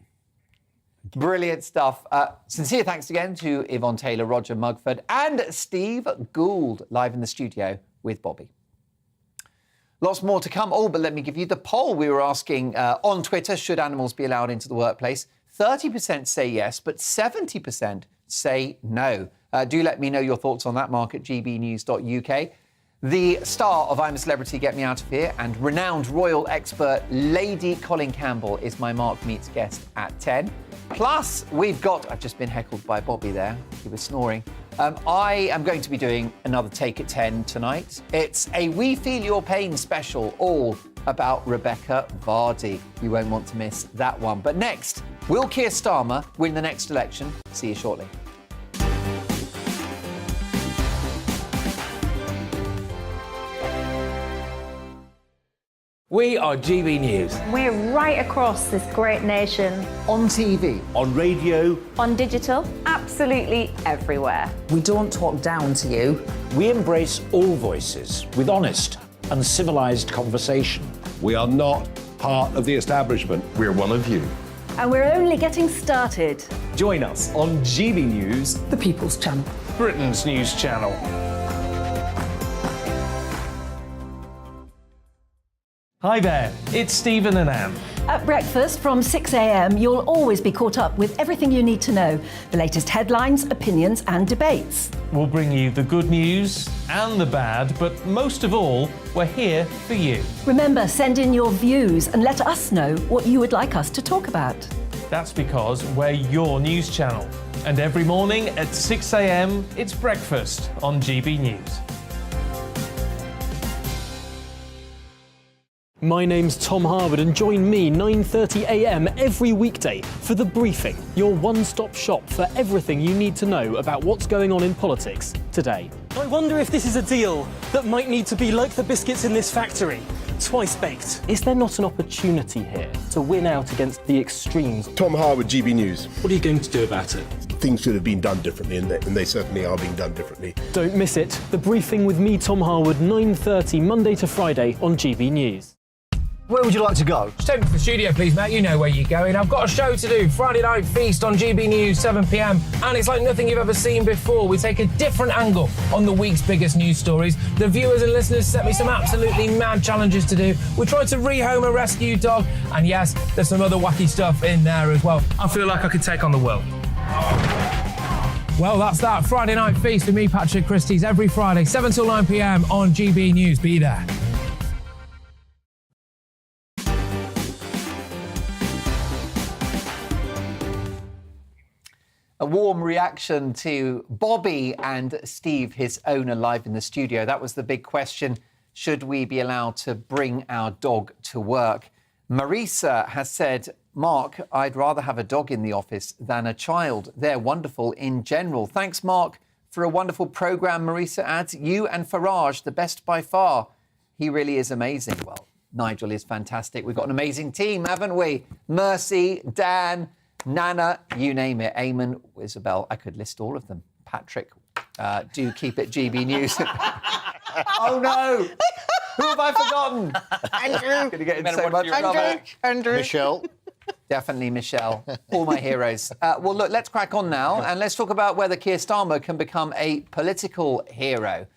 Brilliant stuff. Sincere thanks again to Yvonne Taylor, Roger Mugford and Steve Gould live in the studio with Bobby. Lots more to come. Oh, but let me give you the poll we were asking on Twitter. Should animals be allowed into the workplace? 30% say yes, but 70% say no. Do let me know your thoughts on that, Mark, at gbnews.uk. The star of I'm a Celebrity, Get Me Out of Here and renowned royal expert Lady Colin Campbell is my Mark Meets guest at 10. Plus, we've got... I've just been heckled by Bobby there. He was snoring. I am going to be doing another Take at 10 tonight. It's a We Feel Your Pain special, all about Rebecca Vardy. You won't want to miss that one. But next, will Kiestama win the next election? See you shortly. We are GB News. We're right across this great nation. On TV. On radio. On digital. Absolutely everywhere. We don't talk down to you. We embrace all voices with honest and civilised conversation. We are not part of the establishment. We're one of you. And we're only getting started. Join us on GB News, The People's Channel. Britain's news channel. Hi there, it's Stephen and Anne. At breakfast from 6 a.m, you'll always be caught up with everything you need to know, the latest headlines, opinions and debates. We'll bring you the good news and the bad, but most of all, we're here for you. Remember, send in your views and let us know what you would like us to talk about. That's because we're your news channel. And every morning at 6 a.m, it's breakfast on GB News. My name's Tom Harwood and join me 9:30 a.m. every weekday for The Briefing, your one-stop shop for everything you need to know about what's going on in politics today. I wonder if this is a deal that might need to be like the biscuits in this factory, twice baked. Is there not an opportunity here to win out against the extremes? Tom Harwood, GB News. What are you going to do about it? Things should have been done differently, and they certainly are being done differently. Don't miss it. The Briefing with me, Tom Harwood, 9:30 Monday to Friday on GB News. Where would you like to go? Just take me to the studio, please, Matt. You know where you're going. I've got a show to do. Friday Night Feast on GB News, 7 p.m. And it's like nothing you've ever seen before. We take a different angle on the week's biggest news stories. The viewers and listeners set me some absolutely mad challenges to do. We tried to rehome a rescue dog. And yes, there's some other wacky stuff in there as well. I feel like I could take on the world. Well, that's that. Friday Night Feast with me, Patrick Christie's, every Friday, 7 till 9 p.m. on GB News. Be there. A warm reaction to Bobby and Steve, his owner, live in the studio. That was the big question. Should we be allowed to bring our dog to work? Marisa has said, Mark, I'd rather have a dog in the office than a child. They're wonderful in general. Thanks, Mark, for a wonderful programme. Marisa adds, you and Farage, the best by far. He really is amazing. Well, Nigel is fantastic. We've got an amazing team, haven't we? Mercy, Dan, Nana, you name it. Eamon, Isabel, I could list all of them. Patrick, do keep it GB News. Oh, no. Who have I forgotten? Andrew. Going to get in so much trouble. Andrew. Michelle. Definitely Michelle. All my heroes. Well, look, let's crack on now and let's talk about whether Kiestama can become a political hero.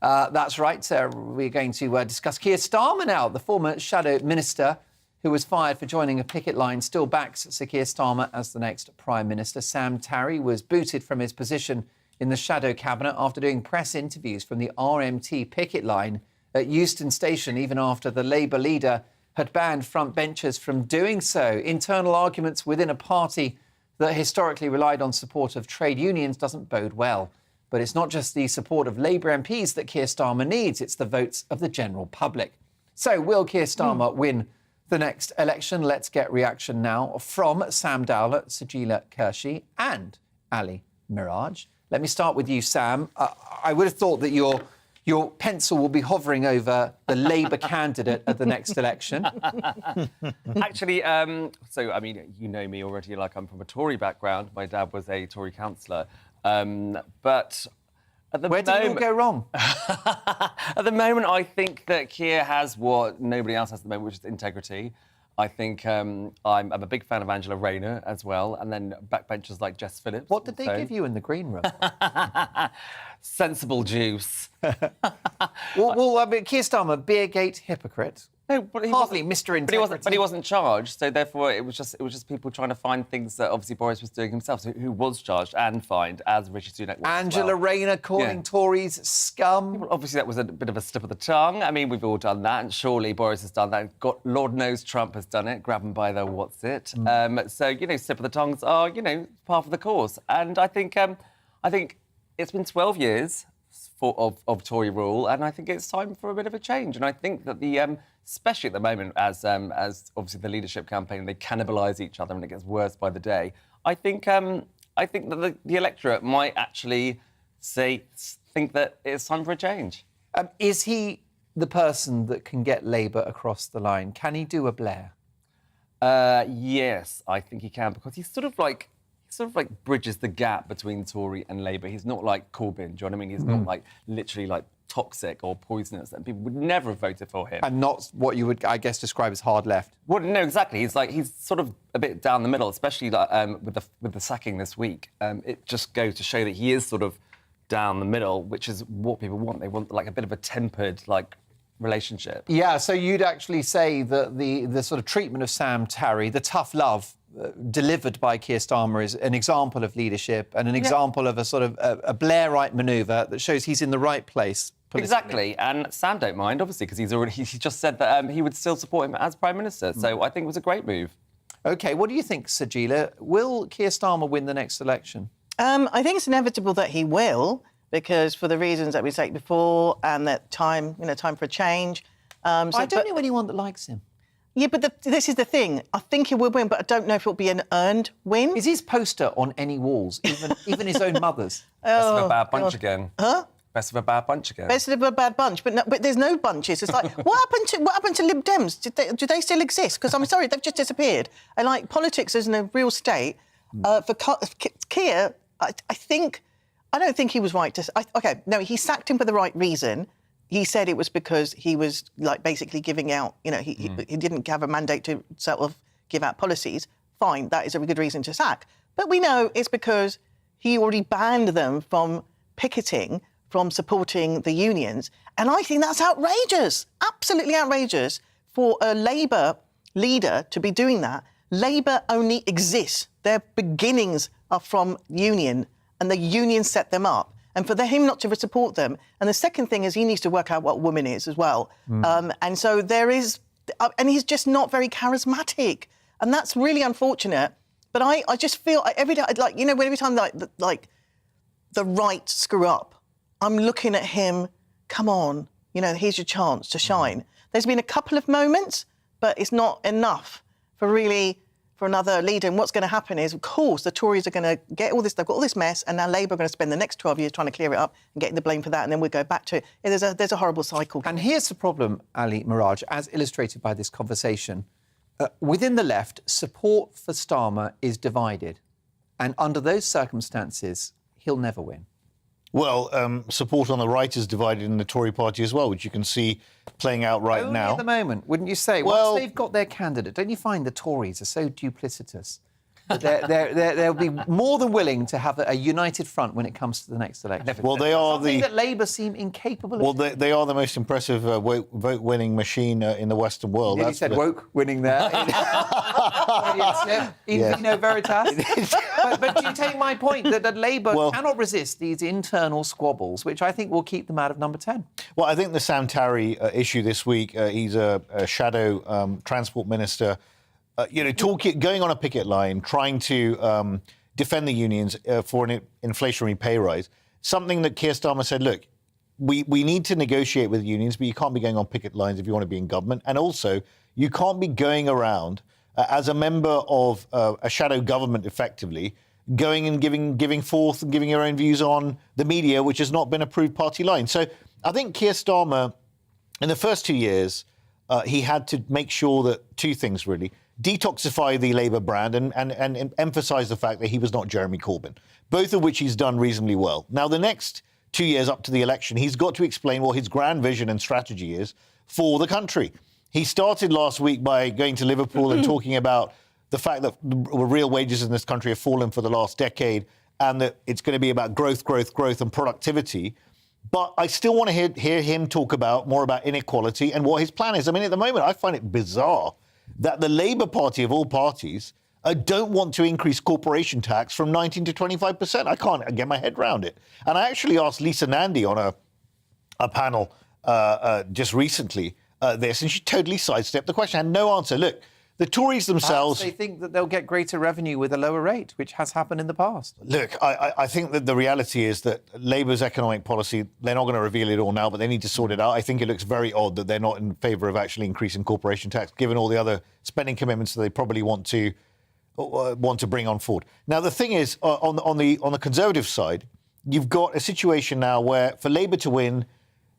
That's right. We're going to discuss Kiestama now. The former shadow minister who was fired for joining a picket line still backs Sir Kiestama as the next Prime Minister. Sam Tarry was booted from his position in the shadow cabinet after doing press interviews from the RMT picket line at Euston Station, even after the Labour leader had banned front benchers from doing so. Internal arguments within a party that historically relied on support of trade unions doesn't bode well. But it's not just the support of Labour MPs that Kiestama needs, it's the votes of the general public. So will Kiestama win the next election? Let's get reaction now from Sam Dowler, Sajila Kershi and Ali Miraj. Let me start with you, Sam. I would have thought that your pencil will be hovering over the Labour candidate at the next election. Actually, so, I mean, you know me already, like I'm from a Tory background. My dad was a Tory councillor. But at the Where did it all go wrong? At the moment, I think that Keir has what nobody else has at the moment, which is integrity. I think I'm a big fan of Angela Rayner as well, and then backbenchers like Jess Phillips. What did they give you in the green room? Sensible juice. well, I mean, Keir Starmer, Beergate hypocrite. No, but he Hardly wasn't, Mr. Integrity. But he wasn't charged, so therefore it was just people trying to find things that obviously Boris was doing himself. So who was charged and fined, as Rishi Sunak was. Angela Rayner calling Tories scum. Well, obviously that was a bit of a slip of the tongue. I mean, we've all done that, and surely Boris has done that. Lord knows Trump has done it. Grab him by the what's it. So slip of the tongues are part of the course. And I think it's been 12 years of Tory rule, and I think it's time for a bit of a change. And I think that especially at the moment, as obviously the leadership campaign, they cannibalise each other and it gets worse by the day. I think that the electorate might actually think that it's time for a change. Is he the person that can get Labour across the line? Can he do a Blair? Yes, I think he can, because he's sort of like bridges the gap between Tory and Labour. He's not like Corbyn, do you know what I mean? He's not like literally like toxic or poisonous, and people would never have voted for him. And not what you would, I guess, describe as hard left. Well, no, exactly. He's sort of a bit down the middle, especially with the sacking this week. It just goes to show that he is sort of down the middle, which is what people want. They want like a bit of a tempered relationship. Yeah, so you'd actually say that the sort of treatment of Sam Tarry, the tough love delivered by Keir Starmer, is an example of leadership and an example of a sort of a Blairite manoeuvre that shows he's in the right place politically. Exactly, and Sam don't mind, obviously, because he just said that he would still support him as Prime Minister, so I think it was a great move. OK, what do you think, Sajila? Will Keir Starmer win the next election? I think it's inevitable that he will, because for the reasons that we said before, and that time for a change. I don't know anyone that likes him. Yeah, but this is the thing. I think he will win, but I don't know if it'll be an earned win. Is his poster on any walls, even his own mother's? Best of a bad bunch again. Huh? Best of a bad bunch again. Best of a bad bunch, but there's no bunches. It's like, what happened to Lib Dems? Do they still exist? Because I'm sorry, they've just disappeared. And politics is in a real state. For Keir, I don't think he was right to. He sacked him for the right reason. He said it was because he was basically giving out. He didn't have a mandate to sort of give out policies. Fine, that is a good reason to sack. But we know it's because he already banned them from picketing, from supporting the unions. And I think that's outrageous, absolutely outrageous for a Labour leader to be doing that. Labour only exists. Their beginnings are from union, and the union set them up. And for him not to support them. And the second thing is he needs to work out what woman is as well. And so there is... And he's just not very charismatic. And that's really unfortunate. But I just feel every day, every time the right screw up, I'm looking at him, come on, here's your chance to shine. There's been a couple of moments, but it's not enough for another leader. And what's going to happen is, of course, the Tories are going to get all this, they've got all this mess, and now Labour are going to spend the next 12 years trying to clear it up and getting the blame for that, and then we'll go back to it. There's a horrible cycle. And here's the problem, Ali Miraj, as illustrated by this conversation. Within the left, support for Starmer is divided. And under those circumstances, he'll never win. Well, support on the right is divided in the Tory party as well, which you can see playing out right Only now. at the moment, wouldn't you say? Well, once they've got their candidate, don't you find the Tories are so duplicitous? They'll be more than willing to have a united front when it comes to the next election. Well, they are something that Labour seem incapable of. Well, they are the most impressive vote-winning machine in the Western world. You said woke winning there. In Vino Veritas. but do you take my point that Labour cannot resist these internal squabbles, which I think will keep them out of number 10? Well, I think the Sam Tarry issue this week, he's a shadow transport minister, going on a picket line, trying to defend the unions for an inflationary pay rise. Something that Keir Starmer said, look, we need to negotiate with unions, but you can't be going on picket lines if you want to be in government. And also, you can't be going around as a member of a shadow government, effectively, going and giving forth and giving your own views on the media, which has not been approved party line. So I think Keir Starmer, in the first 2 years, he had to make sure that two things, really. Detoxify the Labour brand and emphasise the fact that he was not Jeremy Corbyn, both of which he's done reasonably well. Now, the next 2 years up to the election, he's got to explain what his grand vision and strategy is for the country. He started last week by going to Liverpool and talking about the fact that real wages in this country have fallen for the last decade and that it's going to be about growth and productivity. But I still want to hear him talk more about inequality and what his plan is. I mean, at the moment, I find it bizarre that the Labour Party, of all parties, don't want to increase corporation tax from 19 to 25%. I can't get my head around it. And I actually asked Lisa Nandy on a panel just recently this, and she totally sidestepped the question, had no answer. Look, the Tories themselves... Perhaps they think that they'll get greater revenue with a lower rate, which has happened in the past. Look, I think that the reality is that Labour's economic policy, they're not going to reveal it all now, but they need to sort it out. I think it looks very odd that they're not in favour of actually increasing corporation tax, given all the other spending commitments that they probably want to bring on forward. Now, the thing is, on the Conservative side, you've got a situation now where, for Labour to win,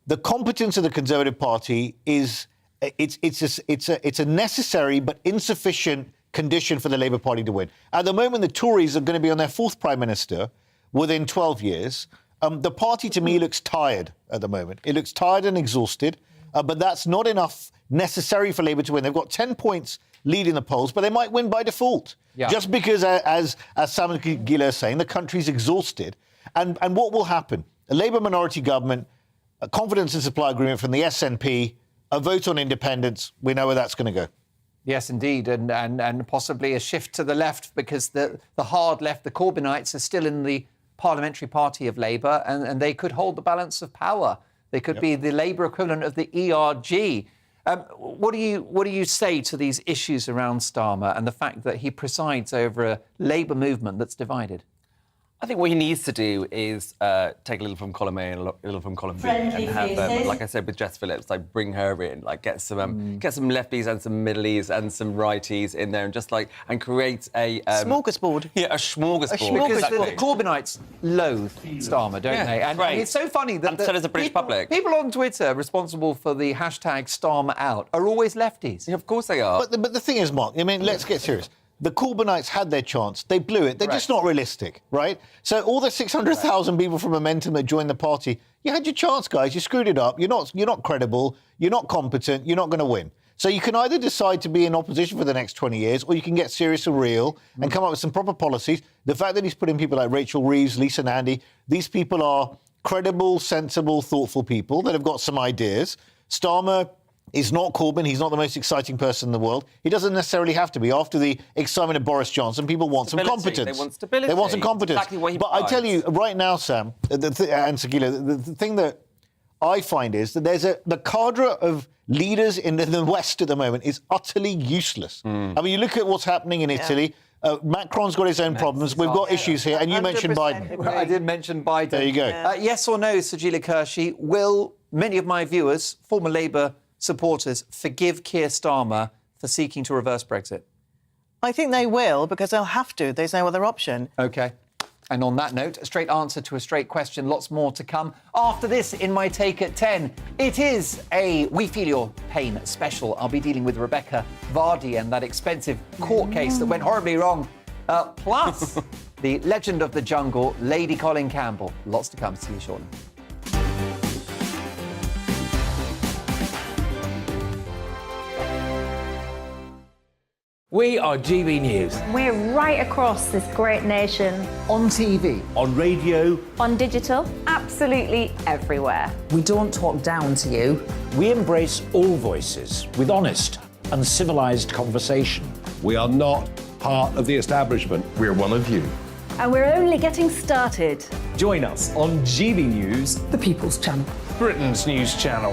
the competence of the Conservative Party is... It's a necessary but insufficient condition for the Labour Party to win. At the moment, the Tories are going to be on their fourth Prime Minister within 12 years. The party, to me, looks tired at the moment. It looks tired and exhausted, but that's not enough necessary for Labour to win. They've got 10 points lead in the polls, but they might win by default. Yeah. Just because, as Sam Giller is saying, the country's exhausted. And what will happen? A Labour minority government, a confidence and supply agreement from the SNP, a vote on independence, we know where that's going to go. Yes, indeed, and possibly a shift to the left because the hard left, the Corbynites, are still in the parliamentary party of Labour and they could hold the balance of power. They could be the Labour equivalent of the ERG. What do you say to these issues around Starmer and the fact that he presides over a Labour movement that's divided? I think what he needs to do is take a little from column A and a little from column B, and have, like I said with Jess Phillips, like bring her in, like get some lefties and some middleies and some righties in there, and just and create a smorgasbord. Yeah, a smorgasbord. Because the Corbynites loathe Starmer, don't they? And it's so funny that so does the British public. People on Twitter responsible for the hashtag Starmer out are always lefties. Yeah, of course they are. But the thing is, Mark, I mean, let's get serious. The Corbynites had their chance. They blew it. They're just not realistic, right? So all the 600,000 people from Momentum that joined the party, you had your chance, guys. You screwed it up. You're not credible. You're not competent. You're not going to win. So you can either decide to be in opposition for the next 20 years, or you can get serious and real and come up with some proper policies. The fact that he's put in people like Rachel Reeves, Lisa Nandy, these people are credible, sensible, thoughtful people that have got some ideas. Starmer is not Corbyn. He's not the most exciting person in the world. He doesn't necessarily have to be. After the excitement of Boris Johnson, people want some competence. They want stability. They want some competence. Exactly what he But I tell you right now, Sam, and Sagila, the thing that I find is that the cadre of leaders in the West at the moment is utterly useless. I mean, you look at what's happening in Italy. Macron's got his own problems. We've got issues here. And you mentioned Biden. I did mention Biden. There you go. Yes or no, Sagila Kershi, will many of my viewers, former Labour supporters, forgive Keir Starmer for seeking to reverse Brexit? I think they will, because they'll have to. There's no other option. OK. And on that note, a straight answer to a straight question. Lots more to come after this in My Take at 10. It is a We Feel Your Pain special. I'll be dealing with Rebecca Vardy and that expensive court case that went horribly wrong. Plus, the legend of the jungle, Lady Colin Campbell. Lots to come. See you shortly. We are GB News. We're right across this great nation. On TV. On radio. On digital. Absolutely everywhere. We don't talk down to you. We embrace all voices with honest and civilised conversation. We are not part of the establishment. We're one of you. And we're only getting started. Join us on GB News, The People's Channel. Britain's news channel.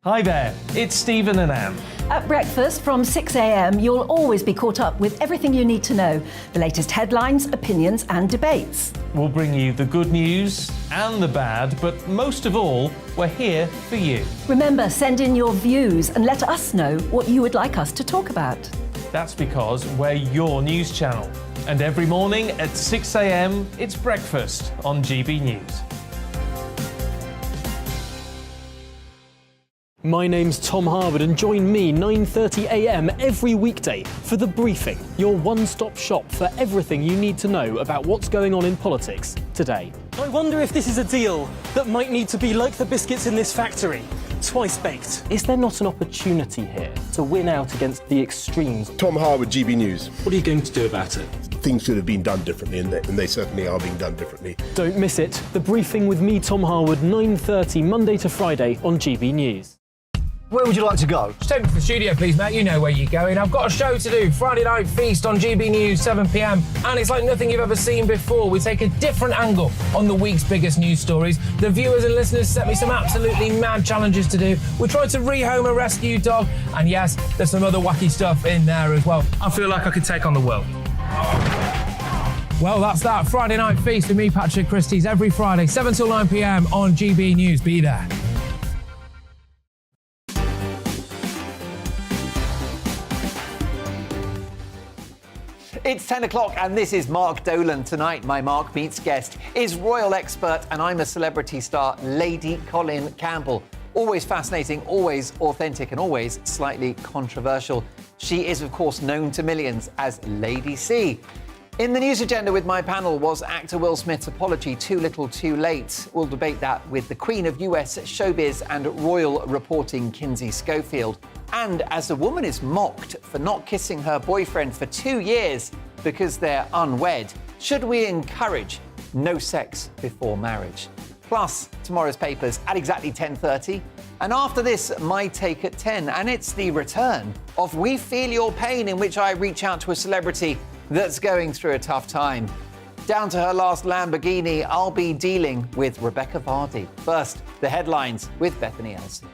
Hi there, it's Stephen and Anne. At breakfast from 6 a.m, you'll always be caught up with everything you need to know, the latest headlines, opinions and debates. We'll bring you the good news and the bad, but most of all, we're here for you. Remember, send in your views and let us know what you would like us to talk about. That's because we're your news channel. And every morning at 6 a.m, it's breakfast on GB News. My name's Tom Harwood and join me 9:30 a.m. every weekday for The Briefing, your one-stop shop for everything you need to know about what's going on in politics today. I wonder if this is a deal that might need to be like the biscuits in this factory, twice baked. Is there not an opportunity here to win out against the extremes? Tom Harwood, GBNews. What are you going to do about it? Things should have been done differently, and they certainly are being done differently. Don't miss it. The Briefing with me, Tom Harwood, 9:30 Monday to Friday on GB News. Where would you like to go? Just take me to the studio, please, mate. You know where you're going. I've got a show to do. Friday Night Feast on GB News, 7 p.m. And it's like nothing you've ever seen before. We take a different angle on the week's biggest news stories. The viewers and listeners set me some absolutely mad challenges to do. We tried to rehome a rescue dog. And yes, there's some other wacky stuff in there as well. I feel like I could take on the world. Well, that's that. Friday Night Feast with me, Patrick Christie's, every Friday, 7 till 9 p.m. on GB News. Be there. It's 10 o'clock and this is Mark Dolan. Tonight, my Mark Meets guest is royal expert and I'm a celebrity star, Lady Colin Campbell. Always fascinating, always authentic and always slightly controversial. She is, of course, known to millions as Lady C. In the news agenda with my panel was actor Will Smith's apology, too little, too late. We'll debate that with the Queen of US showbiz and royal reporting, Kinsey Schofield. And as a woman is mocked for not kissing her boyfriend for 2 years because they're unwed, should we encourage no sex before marriage? Plus, tomorrow's papers at exactly 10:30. And after this, my take at 10. And it's the return of We Feel Your Pain, in which I reach out to a celebrity that's going through a tough time. Down to her last Lamborghini, I'll be dealing with Rebecca Vardy. First, the headlines with Bethany Elsie.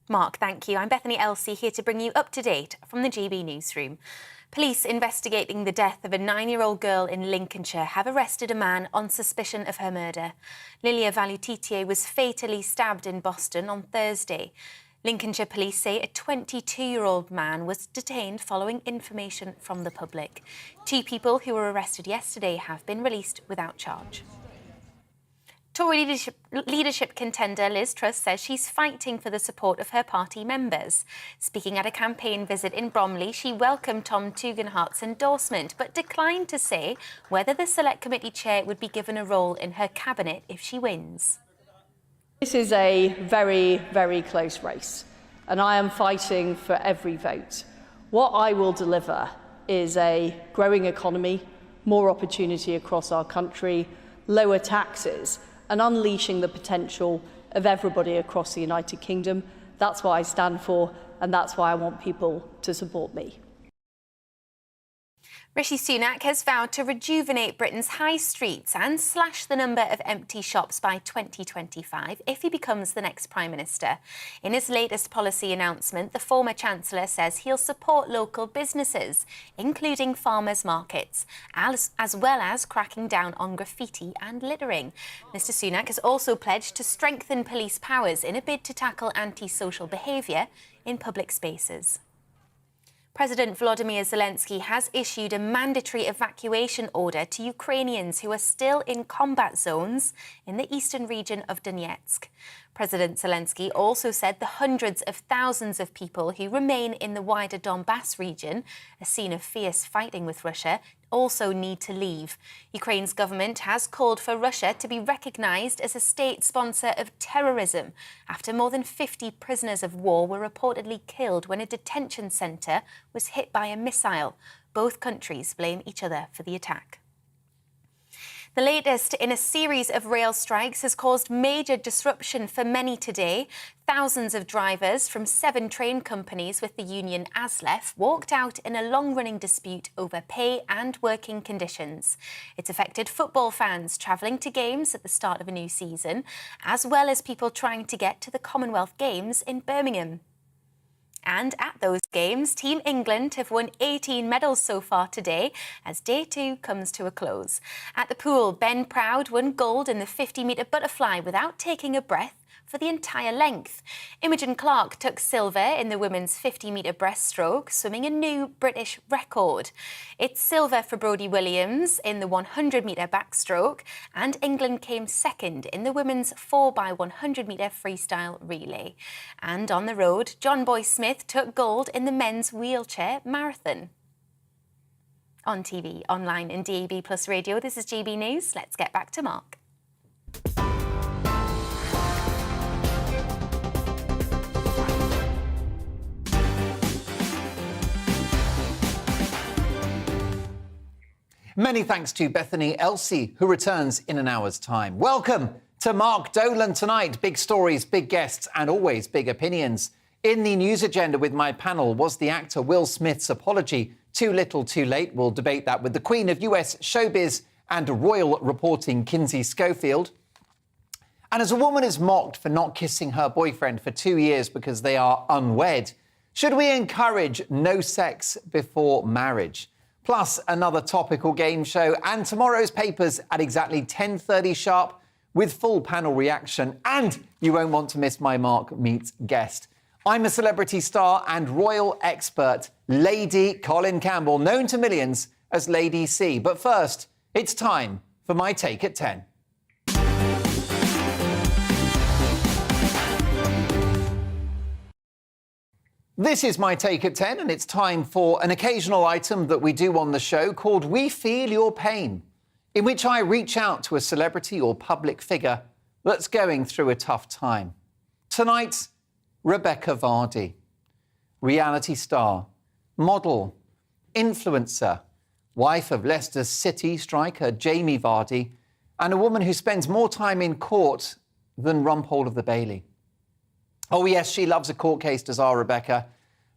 Mark, thank you. I'm Bethany Elsie, here to bring you up to date from the GB newsroom. Police investigating the death of a 9-year-old girl in Lincolnshire have arrested a man on suspicion of her murder. Lilia Valutitier was fatally stabbed in Boston on Thursday. Lincolnshire police say a 22-year-old man was detained following information from the public. 2 people who were arrested yesterday have been released without charge. Tory leadership contender Liz Truss says she's fighting for the support of her party members. Speaking at a campaign visit in Bromley, she welcomed Tom Tugendhat's endorsement, but declined to say whether the Select Committee chair would be given a role in her cabinet if she wins. This is a very, very close race, and I am fighting for every vote. What I will deliver is a growing economy, more opportunity across our country, lower taxes, and unleashing the potential of everybody across the United Kingdom. That's what I stand for, and that's why I want people to support me. Rishi Sunak has vowed to rejuvenate Britain's high streets and slash the number of empty shops by 2025 if he becomes the next Prime Minister. In his latest policy announcement, the former Chancellor says he'll support local businesses, including farmers' markets, as well as cracking down on graffiti and littering. Mr Sunak has also pledged to strengthen police powers in a bid to tackle antisocial behaviour in public spaces. President Volodymyr Zelensky has issued a mandatory evacuation order to Ukrainians who are still in combat zones in the eastern region of Donetsk. President Zelensky also said the hundreds of thousands of people who remain in the wider Donbass region, a scene of fierce fighting with Russia, also need to leave. Ukraine's government has called for Russia to be recognised as a state sponsor of terrorism after more than 50 prisoners of war were reportedly killed when a detention centre was hit by a missile. Both countries blame each other for the attack. The latest in a series of rail strikes has caused major disruption for many today. Thousands of drivers from 7 train companies with the union ASLEF walked out in a long-running dispute over pay and working conditions. It's affected football fans travelling to games at the start of a new season, as well as people trying to get to the Commonwealth Games in Birmingham. And at those games, Team England have won 18 medals so far today as Day 2 comes to a close. At the pool, Ben Proud won gold in the 50-metre butterfly without taking a breath, for the entire length. Imogen Clark took silver in the women's 50-metre breaststroke, swimming a new British record. It's silver for Brodie Williams in the 100-metre backstroke, and England came second in the women's 4x100-metre freestyle relay. And on the road, John Boy-Smith took gold in the men's wheelchair marathon. On TV, online and DAB+ radio, this is GB News. Let's get back to Mark. Many thanks to Bethany Elsie, who returns in an hour's time. Welcome to Mark Dolan tonight. Big stories, big guests, and always big opinions. In the news agenda with my panel was the actor Will Smith's apology. Too little, too late. We'll debate that with the Queen of US showbiz and royal reporting, Kinsey Schofield. And as a woman is mocked for not kissing her boyfriend for 2 years because they are unwed, should we encourage no sex before marriage? Plus, another topical game show and tomorrow's papers at exactly 10:30 sharp with full panel reaction. And you won't want to miss my Mark Meets guest. I'm a celebrity star and royal expert, Lady Colin Campbell, known to millions as Lady C. But first, it's time for my Take at 10. This is my Take at 10, and it's time for an occasional item that we do on the show called We Feel Your Pain, in which I reach out to a celebrity or public figure that's going through a tough time. Tonight, Rebecca Vardy, reality star, model, influencer, wife of Leicester City striker Jamie Vardy, and a woman who spends more time in court than Rumpole of the Bailey. Oh yes, she loves a court case, does our Rebecca.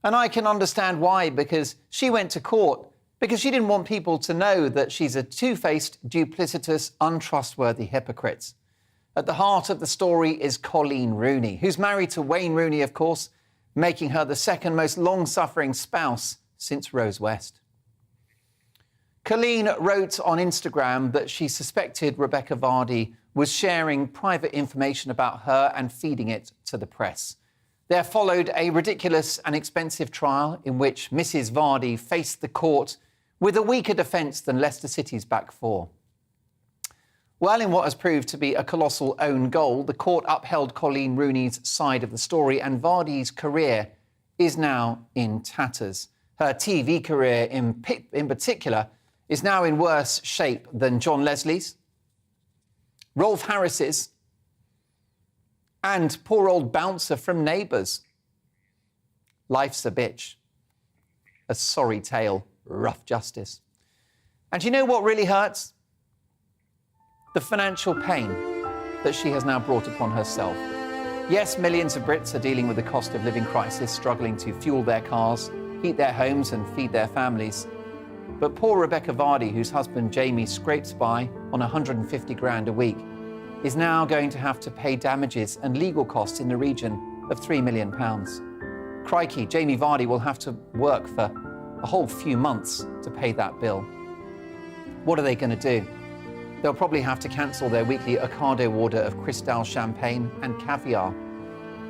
And I can understand why, because she went to court because she didn't want people to know that she's a two-faced, duplicitous, untrustworthy hypocrite. At the heart of the story is Colleen Rooney, who's married to Wayne Rooney, of course, making her the second most long-suffering spouse since Rose West. Colleen wrote on Instagram that she suspected Rebecca Vardy was sharing private information about her and feeding it to the press. There followed a ridiculous and expensive trial in which Mrs. Vardy faced the court with a weaker defence than Leicester City's back four. Well, in what has proved to be a colossal own goal, the court upheld Colleen Rooney's side of the story, and Vardy's career is now in tatters. Her TV career in particular is now in worse shape than John Leslie's, Rolf Harris's, and poor old Bouncer from Neighbours. Life's a bitch. A sorry tale, rough justice. And you know what really hurts? The financial pain that she has now brought upon herself. Yes, millions of Brits are dealing with the cost of living crisis, struggling to fuel their cars, heat their homes and feed their families. But poor Rebecca Vardy, whose husband Jamie scrapes by on 150 grand a week, is now going to have to pay damages and legal costs in the region of £3 million. Crikey, Jamie Vardy will have to work for a whole few months to pay that bill. What are they going to do? They'll probably have to cancel their weekly Ocado order of Cristal champagne and caviar.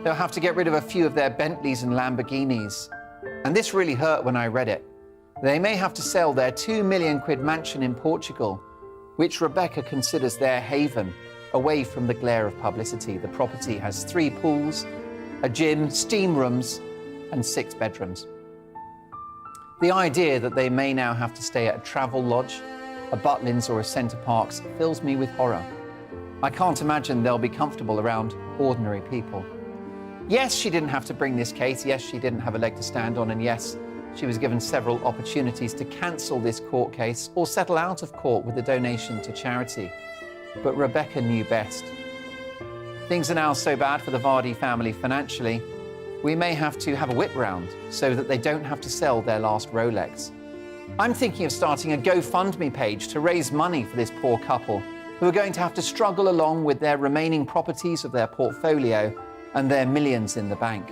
They'll have to get rid of a few of their Bentleys and Lamborghinis. And this really hurt when I read it. They may have to sell their £2 million mansion in Portugal, which Rebecca considers their haven, away from the glare of publicity. The property has 3 pools, a gym, steam rooms, and 6 bedrooms. The idea that they may now have to stay at a travel lodge, a Butlins or a Centre Parks fills me with horror. I can't imagine they'll be comfortable around ordinary people. Yes, she didn't have to bring this case. Yes, she didn't have a leg to stand on. And yes, she was given several opportunities to cancel this court case or settle out of court with a donation to charity. But Rebecca knew best. Things are now so bad for the Vardy family financially, we may have to have a whip round so that they don't have to sell their last Rolex. I'm thinking of starting a GoFundMe page to raise money for this poor couple who are going to have to struggle along with their remaining properties of their portfolio and their millions in the bank.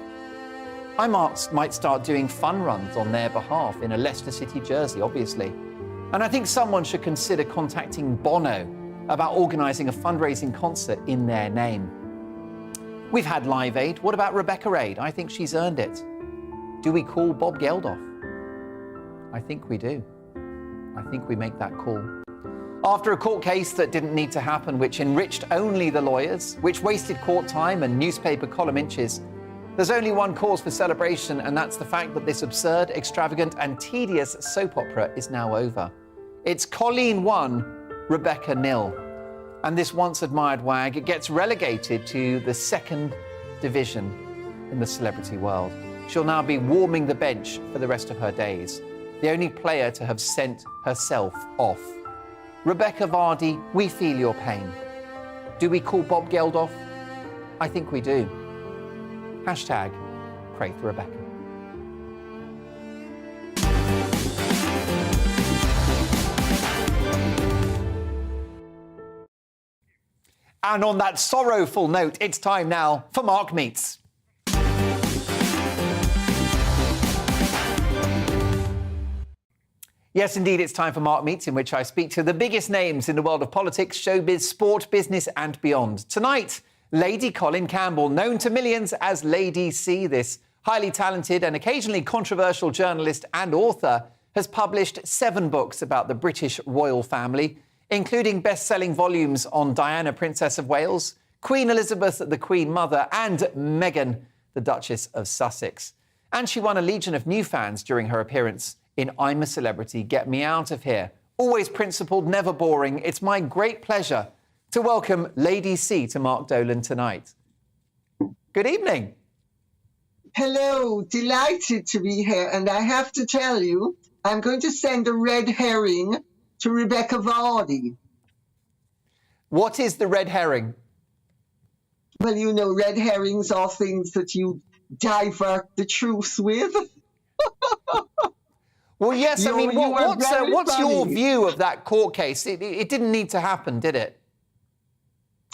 I might start doing fun runs on their behalf in a Leicester City jersey, obviously. And I think someone should consider contacting Bono about organising a fundraising concert in their name. We've had Live Aid. What about Rebecca Aid? I think she's earned it. Do we call Bob Geldof? I think we do. I think we make that call. After a court case that didn't need to happen, which enriched only the lawyers, which wasted court time and newspaper column inches, there's only one cause for celebration, and that's the fact that this absurd, extravagant and tedious soap opera is now over. It's Colleen 1, Rebecca 0. And this once admired wag, it gets relegated to the second division in the celebrity world. She'll now be warming the bench for the rest of her days, the only player to have sent herself off. Rebecca Vardy, we feel your pain. Do we call Bob Geldof? I think we do. Hashtag pray for Rebecca. And on that sorrowful note, it's time now for Mark Meets. Yes, indeed, it's time for Mark Meets, in which I speak to the biggest names in the world of politics, showbiz, sport, business and beyond. Tonight, Lady Colin Campbell, known to millions as Lady C, this highly talented and occasionally controversial journalist and author, has published 7 books about the British royal family, including best-selling volumes on Diana, Princess of Wales, Queen Elizabeth, the Queen Mother, and Meghan, the Duchess of Sussex. And she won a legion of new fans during her appearance in I'm a Celebrity, Get Me Out of Here. Always principled, never boring. It's my great pleasure to welcome Lady C to Mark Dolan tonight. Good evening. Hello, delighted to be here. And I have to tell you, I'm going to send a red herring to Rebecca Vardy. What is the red herring? Well, you know, red herrings are things that you divert the truth with. Well, yes, I mean, what's your view of that court case? It didn't need to happen, did it?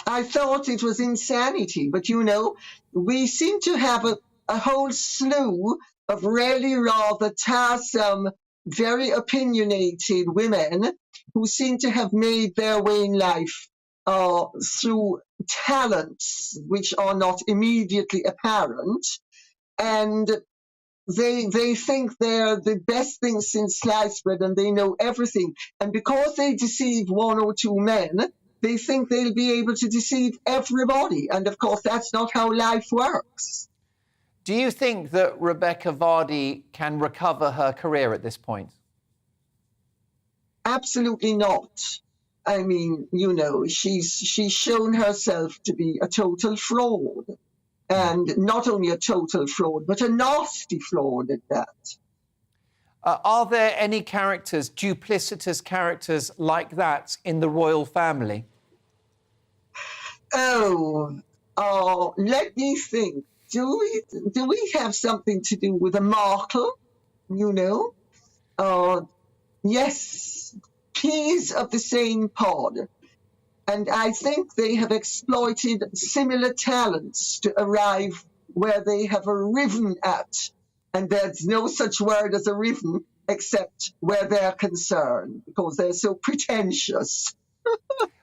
I thought it was insanity, but, you know, we seem to have a whole slew of really rather tiresome, very opinionated women who seem to have made their way in life through talents which are not immediately apparent. And they think they're the best thing since sliced bread and they know everything. And because they deceive 1 or 2 men, they think they'll be able to deceive everybody. And of course, that's not how life works. Do you think that Rebecca Vardy can recover her career at this point? Absolutely not. I mean, you know, she's shown herself to be a total fraud. And not only a total fraud, but a nasty fraud at that. Are there any characters, duplicitous characters like that in the royal family? Oh, let me think. Do we have something to do with a Markle? You know? Yes, peas of the same pod. And I think they have exploited similar talents to arrive where they have arriven at. And there's no such word as arriven except where they're concerned, because they're so pretentious.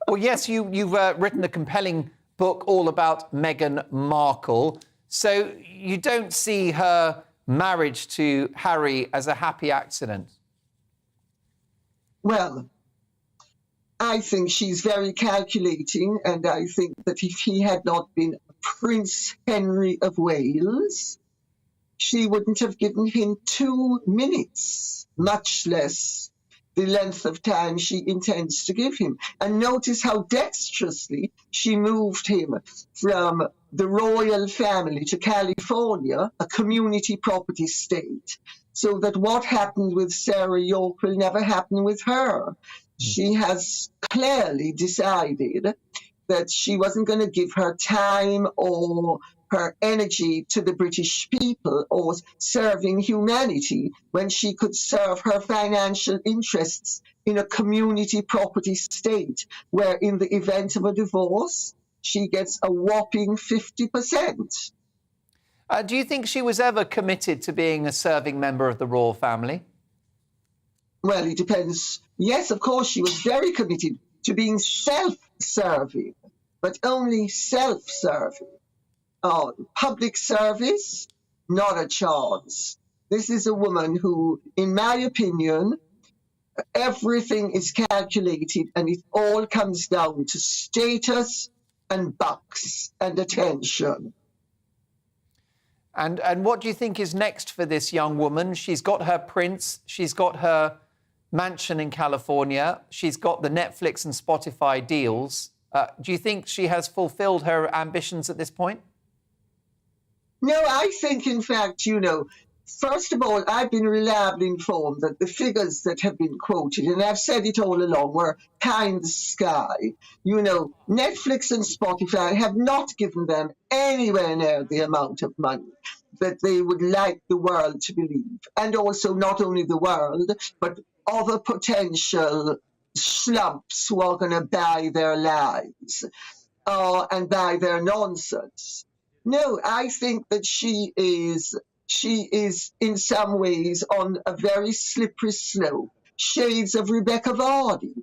Well, yes, you've written a compelling book all about Meghan Markle. So you don't see her marriage to Harry as a happy accident? Well, I think she's very calculating, and I think that if he had not been Prince Henry of Wales, she wouldn't have given him 2 minutes, much less the length of time she intends to give him. And notice how dexterously she moved him from the royal family to California, a community property state, so that what happened with Sarah York will never happen with her. She has clearly decided that she wasn't going to give her time or her energy to the British people or serving humanity when she could serve her financial interests in a community property state where in the event of a divorce, she gets a whopping 50%. Do you think she was ever committed to being a serving member of the royal family? Well, it depends. Yes, of course, she was very committed to being self-serving, but only self-serving. Public service, not a chance. This is a woman who, in my opinion, everything is calculated and it all comes down to status and bucks and attention. And what do you think is next for this young woman? She's got her prince, she's got her mansion in California, she's got the Netflix and Spotify deals. Do you think she has fulfilled her ambitions at this point? No, I think, in fact, first of all, I've been reliably informed that the figures that have been quoted, and I've said it all along, were pie in the sky. Netflix and Spotify have not given them anywhere near the amount of money that they would like the world to believe. And also not only the world, but other potential slumps who are going to buy their lives and buy their nonsense. No, I think that she is in some ways on a very slippery slope, shades of Rebecca Vardy.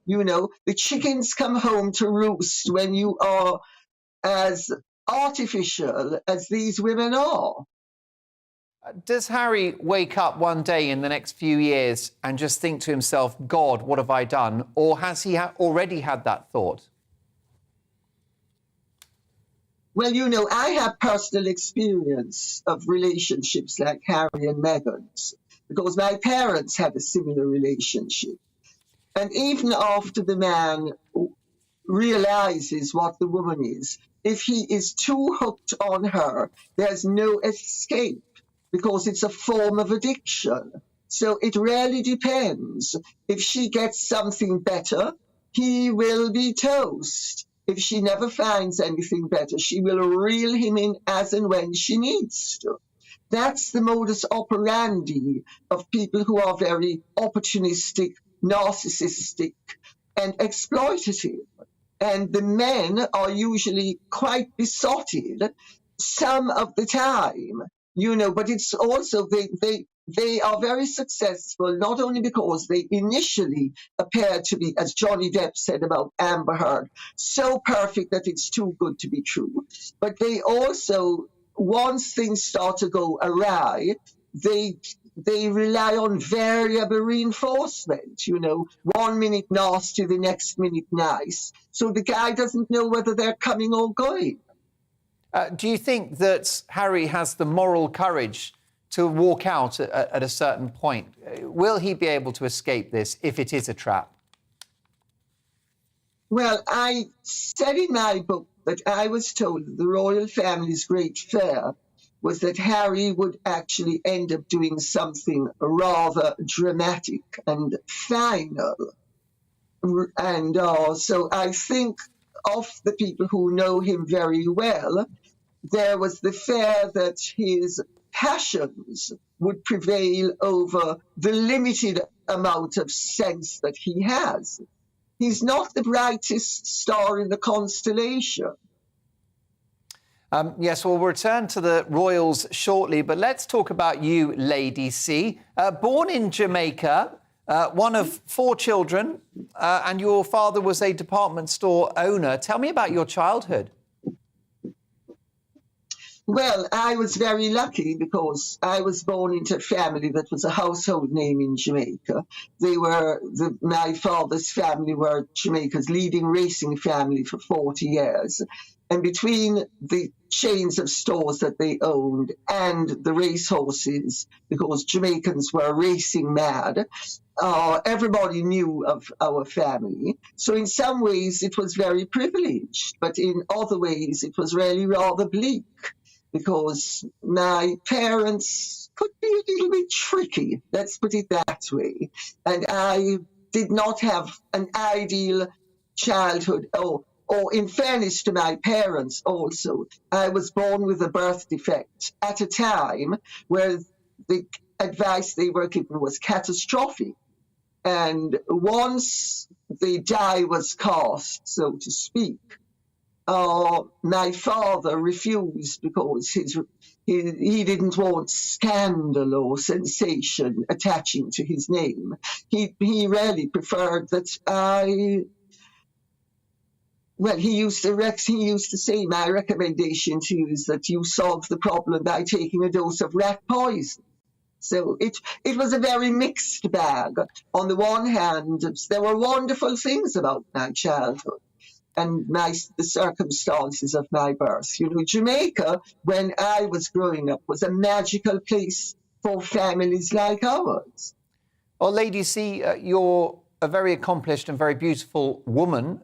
The chickens come home to roost when you are as artificial as these women are. Does Harry wake up one day in the next few years and just think to himself, God, what have I done? Or has he already had that thought? Well, I have personal experience of relationships like Harry and Meghan's because my parents had a similar relationship. And even after the man realizes what the woman is, if he is too hooked on her, there's no escape because it's a form of addiction. So it really depends. If she gets something better, he will be toast. If she never finds anything better, she will reel him in as and when she needs to. That's the modus operandi of people who are very opportunistic, narcissistic, and exploitative. And the men are usually quite besotted some of the time, but it's also they are very successful, not only because they initially appear to be, as Johnny Depp said about Amber Heard, so perfect that it's too good to be true, but they also, once things start to go awry, they rely on variable reinforcement, 1 minute nasty, the next minute nice. So the guy doesn't know whether they're coming or going. Do you think that Harry has the moral courage to walk out at a certain point? Will he be able to escape this if it is a trap? Well, I said in my book that I was told that the royal family's great fear was that Harry would actually end up doing something rather dramatic and final. And so I think of the people who know him very well, there was the fear that his passions would prevail over the limited amount of sense that he has. He's not the brightest star in the constellation. Yes, we'll return to the royals shortly, but let's talk about you, Lady C. Born in Jamaica, one of 4 children, and your father was a department store owner. Tell me about your childhood. Well, I was very lucky because I was born into a family that was a household name in Jamaica. My father's family were Jamaica's leading racing family for 40 years. And between the chains of stores that they owned and the racehorses, because Jamaicans were racing mad, everybody knew of our family. So in some ways it was very privileged, but in other ways it was really rather bleak, because my parents could be a little bit tricky, let's put it that way. And I did not have an ideal childhood, or in fairness to my parents also, I was born with a birth defect at a time where the advice they were given was catastrophic. And once the die was cast, so to speak, my father refused because he didn't want scandal or sensation attaching to his name. He really preferred that I Well, he used to say, my recommendation to you is that you solve the problem by taking a dose of rat poison. So it was a very mixed bag. On the one hand, there were wonderful things about my childhood and the circumstances of my birth. You know, Jamaica, when I was growing up, was a magical place for families like ours. Well, Lady C, you're a very accomplished and very beautiful woman.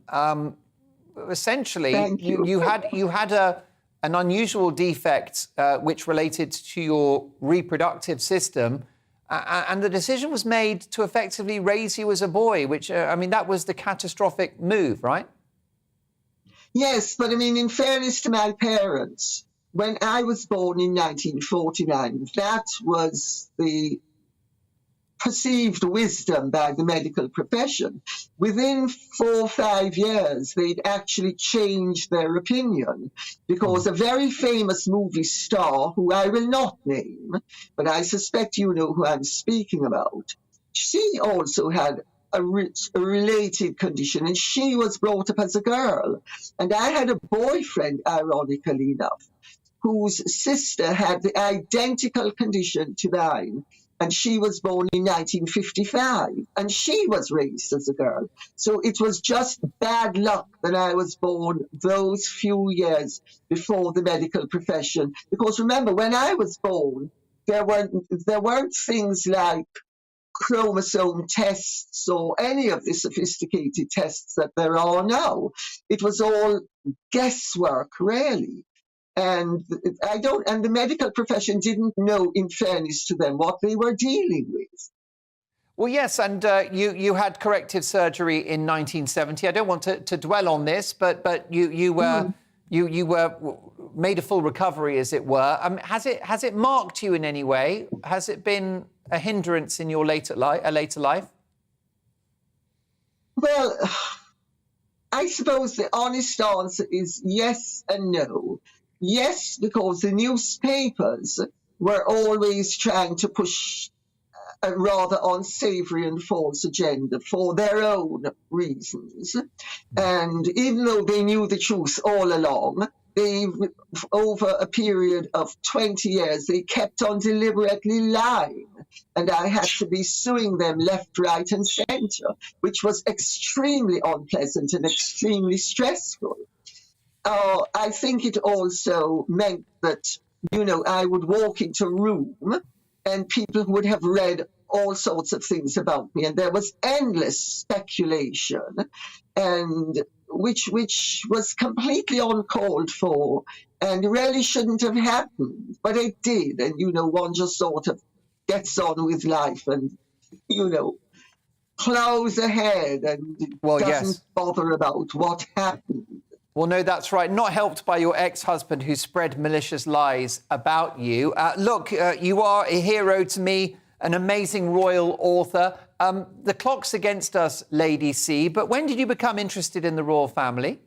Essentially, you had an unusual defect which related to your reproductive system, and the decision was made to effectively raise you as a boy, which, I mean, that was the catastrophic move, right? Yes, but I mean, in fairness to my parents, when I was born in 1949, that was the perceived wisdom by the medical profession. Within 4 or 5 years, they'd actually changed their opinion because a very famous movie star, who I will not name, but I suspect you know who I'm speaking about, she also had a related condition, and she was brought up as a girl. And I had a boyfriend, ironically enough, whose sister had the identical condition to mine. And she was born in 1955, and she was raised as a girl. So it was just bad luck that I was born those few years before the medical profession. Because remember, when I was born, there weren't things like chromosome tests or any of the sophisticated tests that there are now. It was all guesswork, really. And the medical profession didn't know, in fairness to them, what they were dealing with. Well, yes, and you had corrective surgery in 1970. I don't want to dwell on this, but you were made a full recovery, as it were. Has it marked you in any way? Has it been a hindrance in your later life? Well, I suppose the honest answer is yes and no. Yes, because the newspapers were always trying to push a rather unsavory and false agenda for their own reasons. And even though they knew the truth all along, over a period of 20 years, they kept on deliberately lying. And I had to be suing them left, right, and centre, which was extremely unpleasant and extremely stressful. I think it also meant that, you know, I would walk into a room and people would have read all sorts of things about me, and there was endless speculation, and which was completely uncalled for and really shouldn't have happened, but it did. And, you know, one just sort of gets on with life and, you know, plows ahead and doesn't bother about what happened. Well, no, that's right. Not helped by your ex-husband who spread malicious lies about you. Look, you are a hero to me, an amazing royal author. The clock's against us, Lady C, but when did you become interested in the royal family?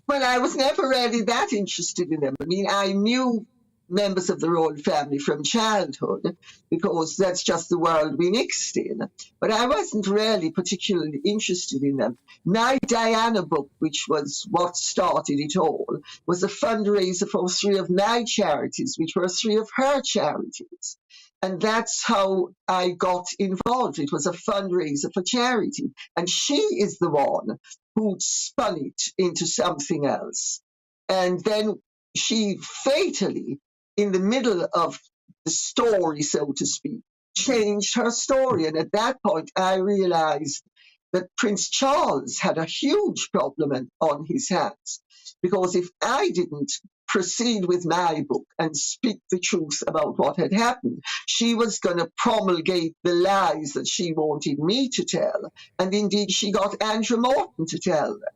Well, I was never really that interested in them. I mean, I knew members of the royal family from childhood because that's just the world we mixed in. But I wasn't really particularly interested in them. My Diana book, which was what started it all, was a fundraiser for 3 of my charities, which were 3 of her charities. And that's how I got involved. It was a fundraiser for charity. And she is the one who spun it into something else. And then she fatally, in the middle of the story, so to speak, changed her story. And at that point, I realized that Prince Charles had a huge problem on his hands. Because if I didn't proceed with my book and speak the truth about what had happened, she was going to promulgate the lies that she wanted me to tell. And indeed, she got Andrew Morton to tell them.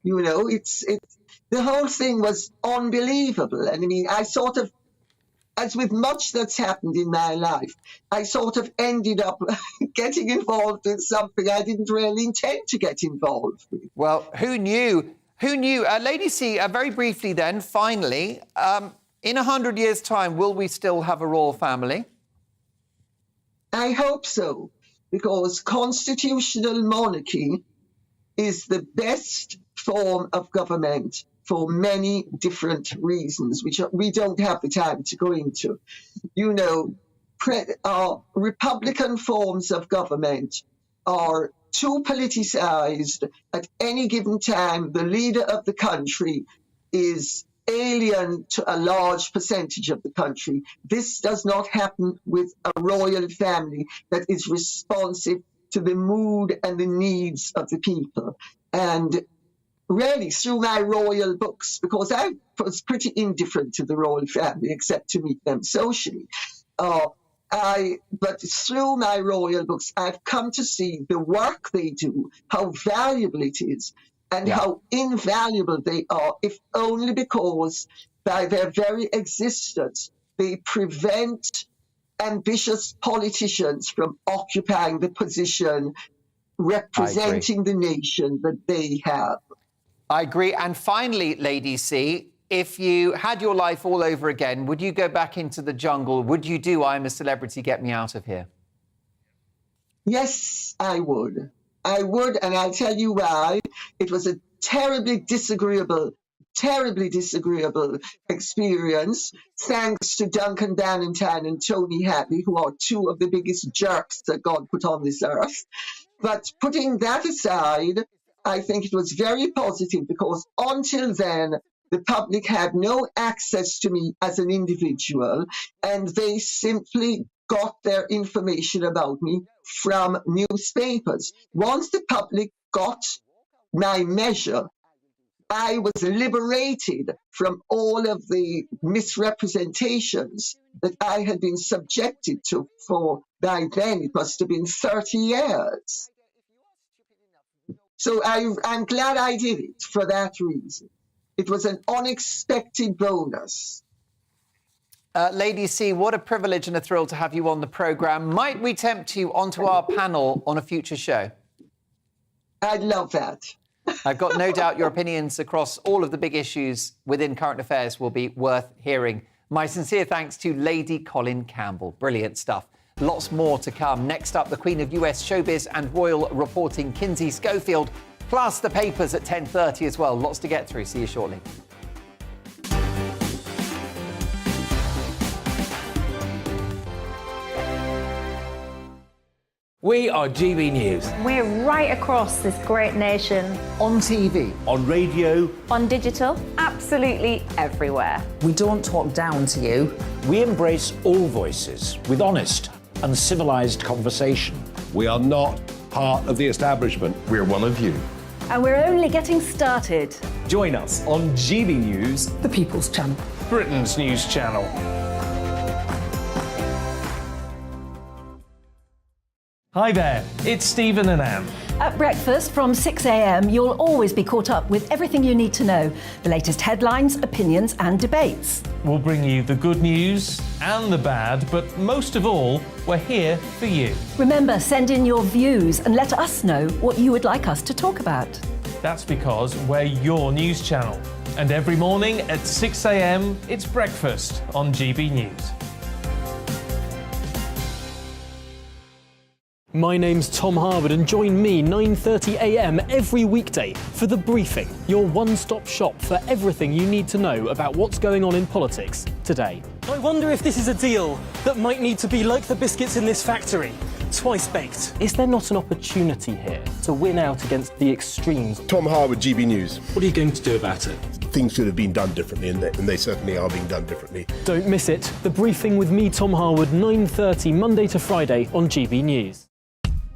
You know, the whole thing was unbelievable. And I mean, I sort of, as with much that's happened in my life, I sort of ended up getting involved in something I didn't really intend to get involved with. Well, who knew? Who knew? Lady C, very briefly then, finally, in 100 years' time, will we still have a royal family? I hope so, because constitutional monarchy is the best form of government for many different reasons, which we don't have the time to go into. You know, Republican forms of government are too politicized. At any given time, the leader of the country is alien to a large percentage of the country. This does not happen with a royal family that is responsive to the mood and the needs of the people. And really, through my royal books, because I was pretty indifferent to the royal family, except to meet them socially. But through my royal books, I've come to see the work they do, how valuable it is, and how invaluable they are, if only because by their very existence, they prevent ambitious politicians from occupying the position representing the nation that they have. I agree. And finally, Lady C, if you had your life all over again, would you go back into the jungle? Would you do I'm a Celebrity, Get Me Out of Here? Yes, I would. I would, and I'll tell you why. It was a terribly disagreeable experience, thanks to Duncan Bannatyne and Tony Hadley, who are two of the biggest jerks that God put on this earth. But putting that aside, I think it was very positive, because until then, the public had no access to me as an individual, and they simply got their information about me from newspapers. Once the public got my measure, I was liberated from all of the misrepresentations that I had been subjected to for, by then, it must have been 30 years. So I'm glad I did it for that reason. It was an unexpected bonus. Lady C, what a privilege and a thrill to have you on the programme. Might we tempt you onto our panel on a future show? I'd love that. I've got no doubt your opinions across all of the big issues within current affairs will be worth hearing. My sincere thanks to Lady Colin Campbell. Brilliant stuff. Lots more to come. Next up, the Queen of US Showbiz and Royal Reporting, Kinsey Schofield, plus the papers at 10:30 as well. Lots to get through. See you shortly. We are GB News. We're right across this great nation. On TV. On radio. On digital. Absolutely everywhere. We don't talk down to you. We embrace all voices with honest and civilised conversation. We are not part of the establishment. We're one of you. And we're only getting started. Join us on GB News, The People's Channel. Britain's news channel. Hi there, it's Stephen and Anne. At breakfast from 6 a.m, you'll always be caught up with everything you need to know, the latest headlines, opinions and debates. We'll bring you the good news and the bad, but most of all, we're here for you. Remember, send in your views and let us know what you would like us to talk about. That's because we're your news channel. And every morning at 6 a.m, it's breakfast on GB News. My name's Tom Harwood, and join me 9:30 a.m. every weekday for The Briefing, your one-stop shop for everything you need to know about what's going on in politics today. I wonder if this is a deal that might need to be like the biscuits in this factory, twice baked. Is there not an opportunity here to win out against the extremes? Tom Harwood, GB News. What are you going to do about it? Things should have been done differently, and they certainly are being done differently. Don't miss it. The Briefing with me, Tom Harwood, 9:30 Monday to Friday on GB News.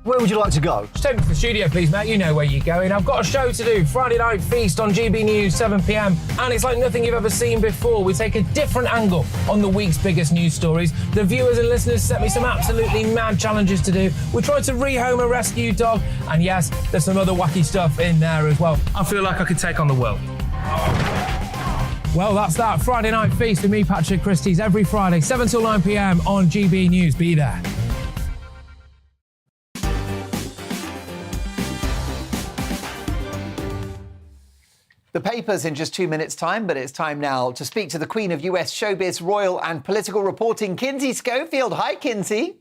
Where would you like to go? Just take me to the studio, please, Matt. You know where you're going. I've got a show to do. Friday Night Feast on GB News, 7 p.m. And it's like nothing you've ever seen before. We take a different angle on the week's biggest news stories. The viewers and listeners set me some absolutely mad challenges to do. We tried to rehome a rescue dog. And yes, there's some other wacky stuff in there as well. I feel like I could take on the world. Well, that's that. Friday Night Feast with me, Patrick Christie's, every Friday, 7 till 9 p.m. on GB News. Be there. The papers in just 2 minutes' time, but it's time now to speak to the Queen of US Showbiz, Royal and Political Reporting, Kinsey Schofield. Hi, Kinsey.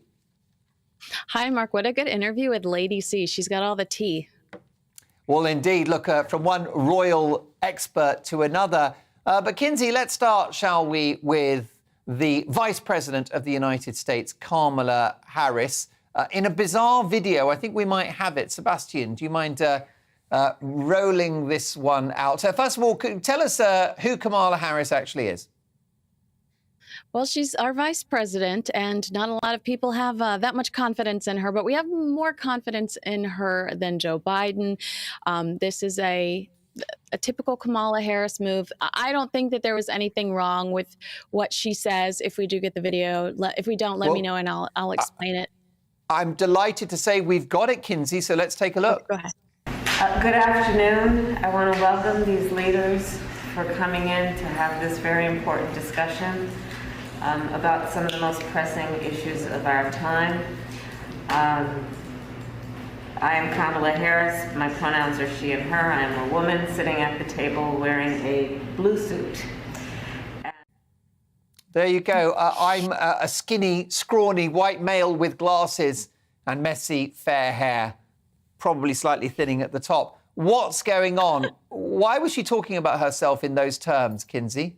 Hi, Mark. What a good interview with Lady C. She's got all the tea. Well, indeed. Look, from one royal expert to another. But Kinsey, let's start, shall we, with the Vice President of the United States, Kamala Harris. In a bizarre video, I think we might have it. Sebastian, do you mind rolling this one out? First of all, tell us who Kamala Harris actually is. Well, she's our vice president, and not a lot of people have that much confidence in her, but we have more confidence in her than Joe Biden. This is a typical Kamala Harris move. I don't think that there was anything wrong with what she says. If we do get the video, if we don't, let me know and I'll explain it. I'm delighted to say we've got it, Kinsey, so let's take a look. Go ahead. Good afternoon. I want to welcome these leaders for coming in to have this very important discussion about some of the most pressing issues of our time. I am Kamala Harris. My pronouns are she and her. I am a woman sitting at the table wearing a blue suit. There you go. I'm a skinny, scrawny white male with glasses and messy, fair hair, probably slightly thinning at the top. What's going on? Why was she talking about herself in those terms, Kinsey?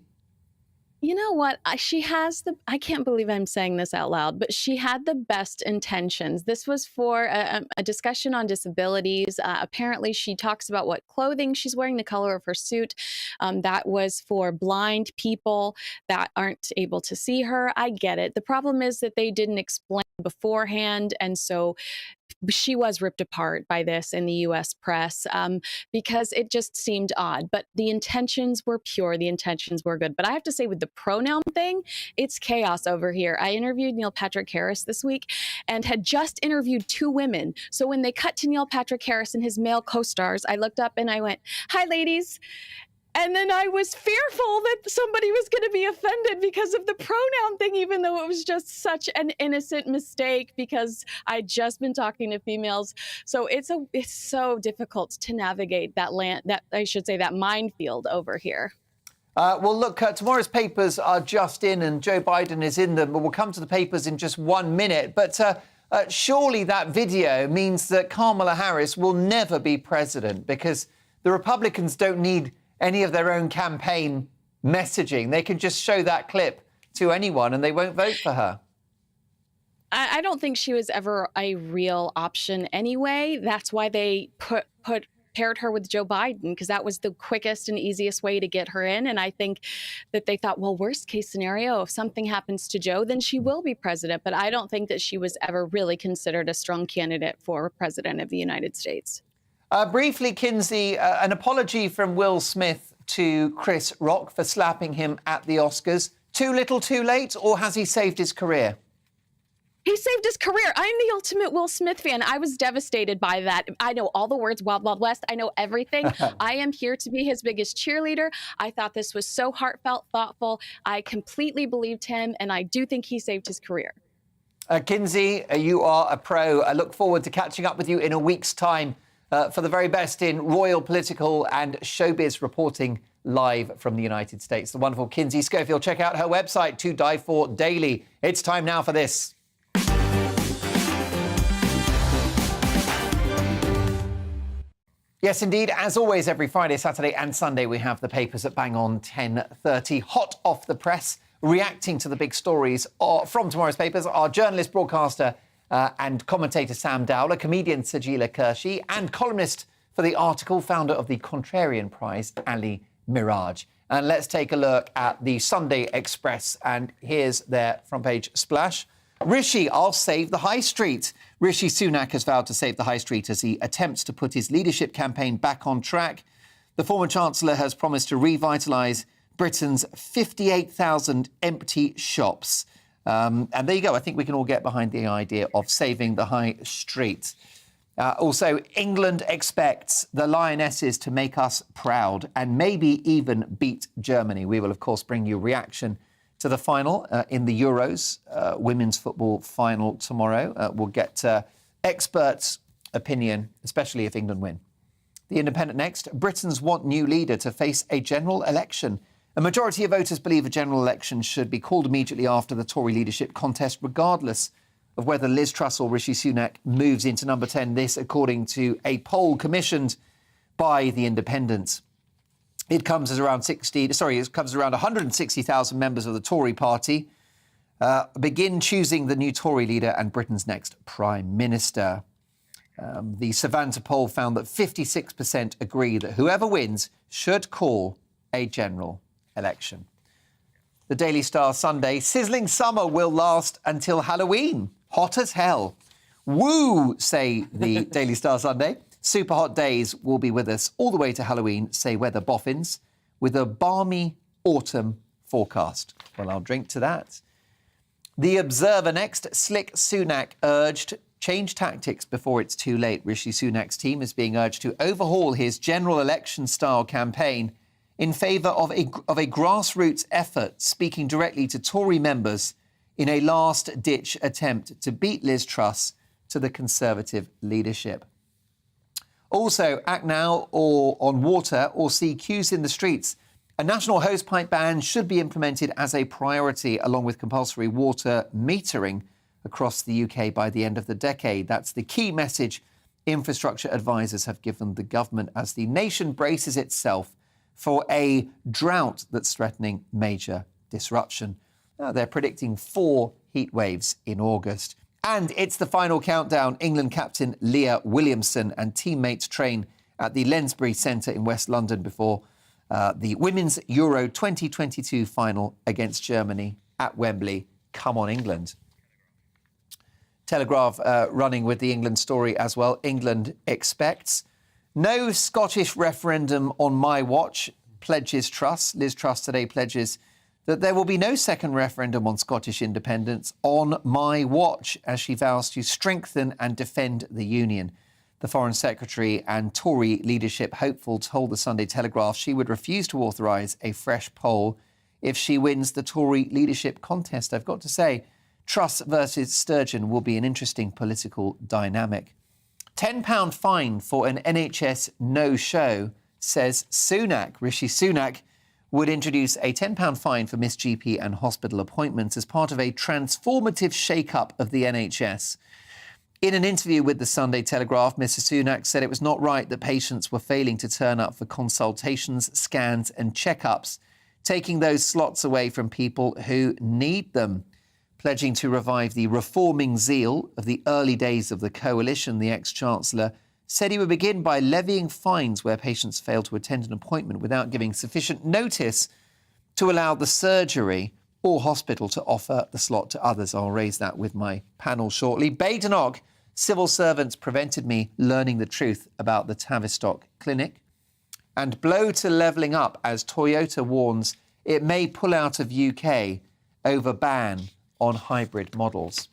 You know what? She has I can't believe I'm saying this out loud, but she had the best intentions. This was for a discussion on disabilities. Apparently, she talks about what clothing she's wearing, the color of her suit. That was for blind people that aren't able to see her. I get it. The problem is that they didn't explain beforehand, and so she was ripped apart by this in the U.S. press because it just seemed odd. But the intentions were pure. The intentions were good. But I have to say, with the pronoun thing, it's chaos over here. I interviewed Neil Patrick Harris this week and had just interviewed 2 women. So when they cut to Neil Patrick Harris and his male co-stars, I looked up and I went, "Hi, ladies." And then I was fearful that somebody was going to be offended because of the pronoun thing, even though it was just such an innocent mistake because I'd just been talking to females. So it's so difficult to navigate that that minefield over here. Well, look, tomorrow's papers are just in and Joe Biden is in them, but we'll come to the papers in just 1 minute. But surely that video means that Kamala Harris will never be president because the Republicans don't need any of their own campaign messaging. They can just show that clip to anyone and they won't vote for her. I don't think she was ever a real option anyway. That's why they paired her with Joe Biden, because that was the quickest and easiest way to get her in. And I think that they thought, well, worst case scenario, if something happens to Joe, then she will be president. But I don't think that she was ever really considered a strong candidate for president of the United States. Briefly, Kinsey, an apology from Will Smith to Chris Rock for slapping him at the Oscars. Too little, too late, or has he saved his career? He saved his career. I'm the ultimate Will Smith fan. I was devastated by that. I know all the words, Wild Wild West. I know everything. I am here to be his biggest cheerleader. I thought this was so heartfelt, thoughtful. I completely believed him, and I do think he saved his career. Kinsey, you are a pro. I look forward to catching up with you in a week's time for the very best in royal, political and showbiz reporting live from the United States. The wonderful Kinsey Schofield. Check out her website, To Die For Daily. It's time now for this. Yes, indeed. As always, every Friday, Saturday and Sunday, we have the papers at bang on 10:30. Hot off the press, reacting to the big stories from tomorrow's papers, our journalist, broadcaster and commentator Sam Dowler, comedian Sajila Kershi, and columnist for the article, founder of the Contrarian Prize, Ali Miraj. And let's take a look at the Sunday Express. And here's their front page splash. Rishi, I'll save the high street. Rishi Sunak has vowed to save the high street as he attempts to put his leadership campaign back on track. The former Chancellor has promised to revitalise Britain's 58,000 empty shops. And there you go. I think we can all get behind the idea of saving the high street. Also, England expects the Lionesses to make us proud and maybe even beat Germany. We will, of course, bring you reaction to the final in the Euros, women's football final tomorrow. We'll get experts' opinion, especially if England win. The Independent next. Britons want new leader to face a general election. A majority of voters believe a general election should be called immediately after the Tory leadership contest, regardless of whether Liz Truss or Rishi Sunak moves into number 10. This, according to a poll commissioned by The Independent. It comes as around 160,000 members of the Tory party begin choosing the new Tory leader and Britain's next Prime Minister. The Savanta poll found that 56% agree that whoever wins should call a general election. The Daily Star Sunday, sizzling summer will last until Halloween. Hot as hell. Woo, say the Daily Star Sunday. Super hot days will be with us all the way to Halloween, say weather boffins, with a balmy autumn forecast. Well, I'll drink to that. The Observer next. Slick Sunak urged change tactics before it's too late. Rishi Sunak's team is being urged to overhaul his general election-style campaign in favour of a grassroots effort, speaking directly to Tory members in a last-ditch attempt to beat Liz Truss to the Conservative leadership. Also, act now or on water or see queues in the streets. A national hosepipe ban should be implemented as a priority, along with compulsory water metering across the UK by the end of the decade. That's the key message infrastructure advisors have given the government as the nation braces itself for a drought that's threatening major disruption. Now, they're predicting 4 heat waves in August. And it's the final countdown. England captain Leah Williamson and teammates train at the Lensbury Centre in West London before the Women's Euro 2022 final against Germany at Wembley. Come on, England. Telegraph running with the England story as well. England expects no Scottish referendum on my watch, pledges Truss. Liz Truss today pledges that there will be no second referendum on Scottish independence on my watch, as she vows to strengthen and defend the union. The Foreign Secretary and Tory leadership hopeful told the Sunday Telegraph she would refuse to authorise a fresh poll if she wins the Tory leadership contest. I've got to say, Truss versus Sturgeon will be an interesting political dynamic. £10 fine for an NHS no-show, says Sunak. Rishi Sunak would introduce a £10 fine for missed GP and hospital appointments as part of a transformative shake-up of the NHS. In an interview with the Sunday Telegraph, Mr Sunak said it was not right that patients were failing to turn up for consultations, scans and checkups, taking those slots away from people who need them. Pledging to revive the reforming zeal of the early days of the coalition, the ex-chancellor said he would begin by levying fines where patients fail to attend an appointment without giving sufficient notice to allow the surgery or hospital to offer the slot to others. I'll raise that with my panel shortly. Badenoch, civil servants prevented me learning the truth about the Tavistock clinic. And blow to levelling up as Toyota warns it may pull out of UK over ban on hybrid models.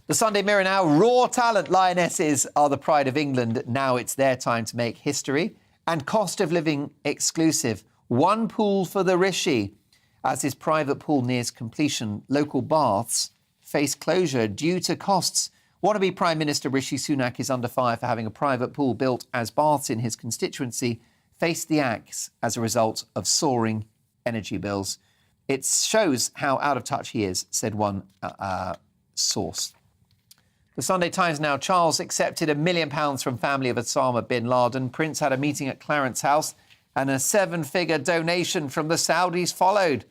The Sunday Mirror now. Raw talent lionesses are the pride of England. Now it's their time to make history. And cost of living exclusive. One pool for the Rishi. As his private pool nears completion, local baths face closure due to costs. Wannabe Prime Minister Rishi Sunak is under fire for having a private pool built as baths in his constituency face the axe as a result of soaring energy bills. It shows how out of touch he is, said one source. The Sunday Times now. Charles accepted £1 million from family of Osama bin Laden. Prince had a meeting at Clarence House and a 7-figure donation from the Saudis followed.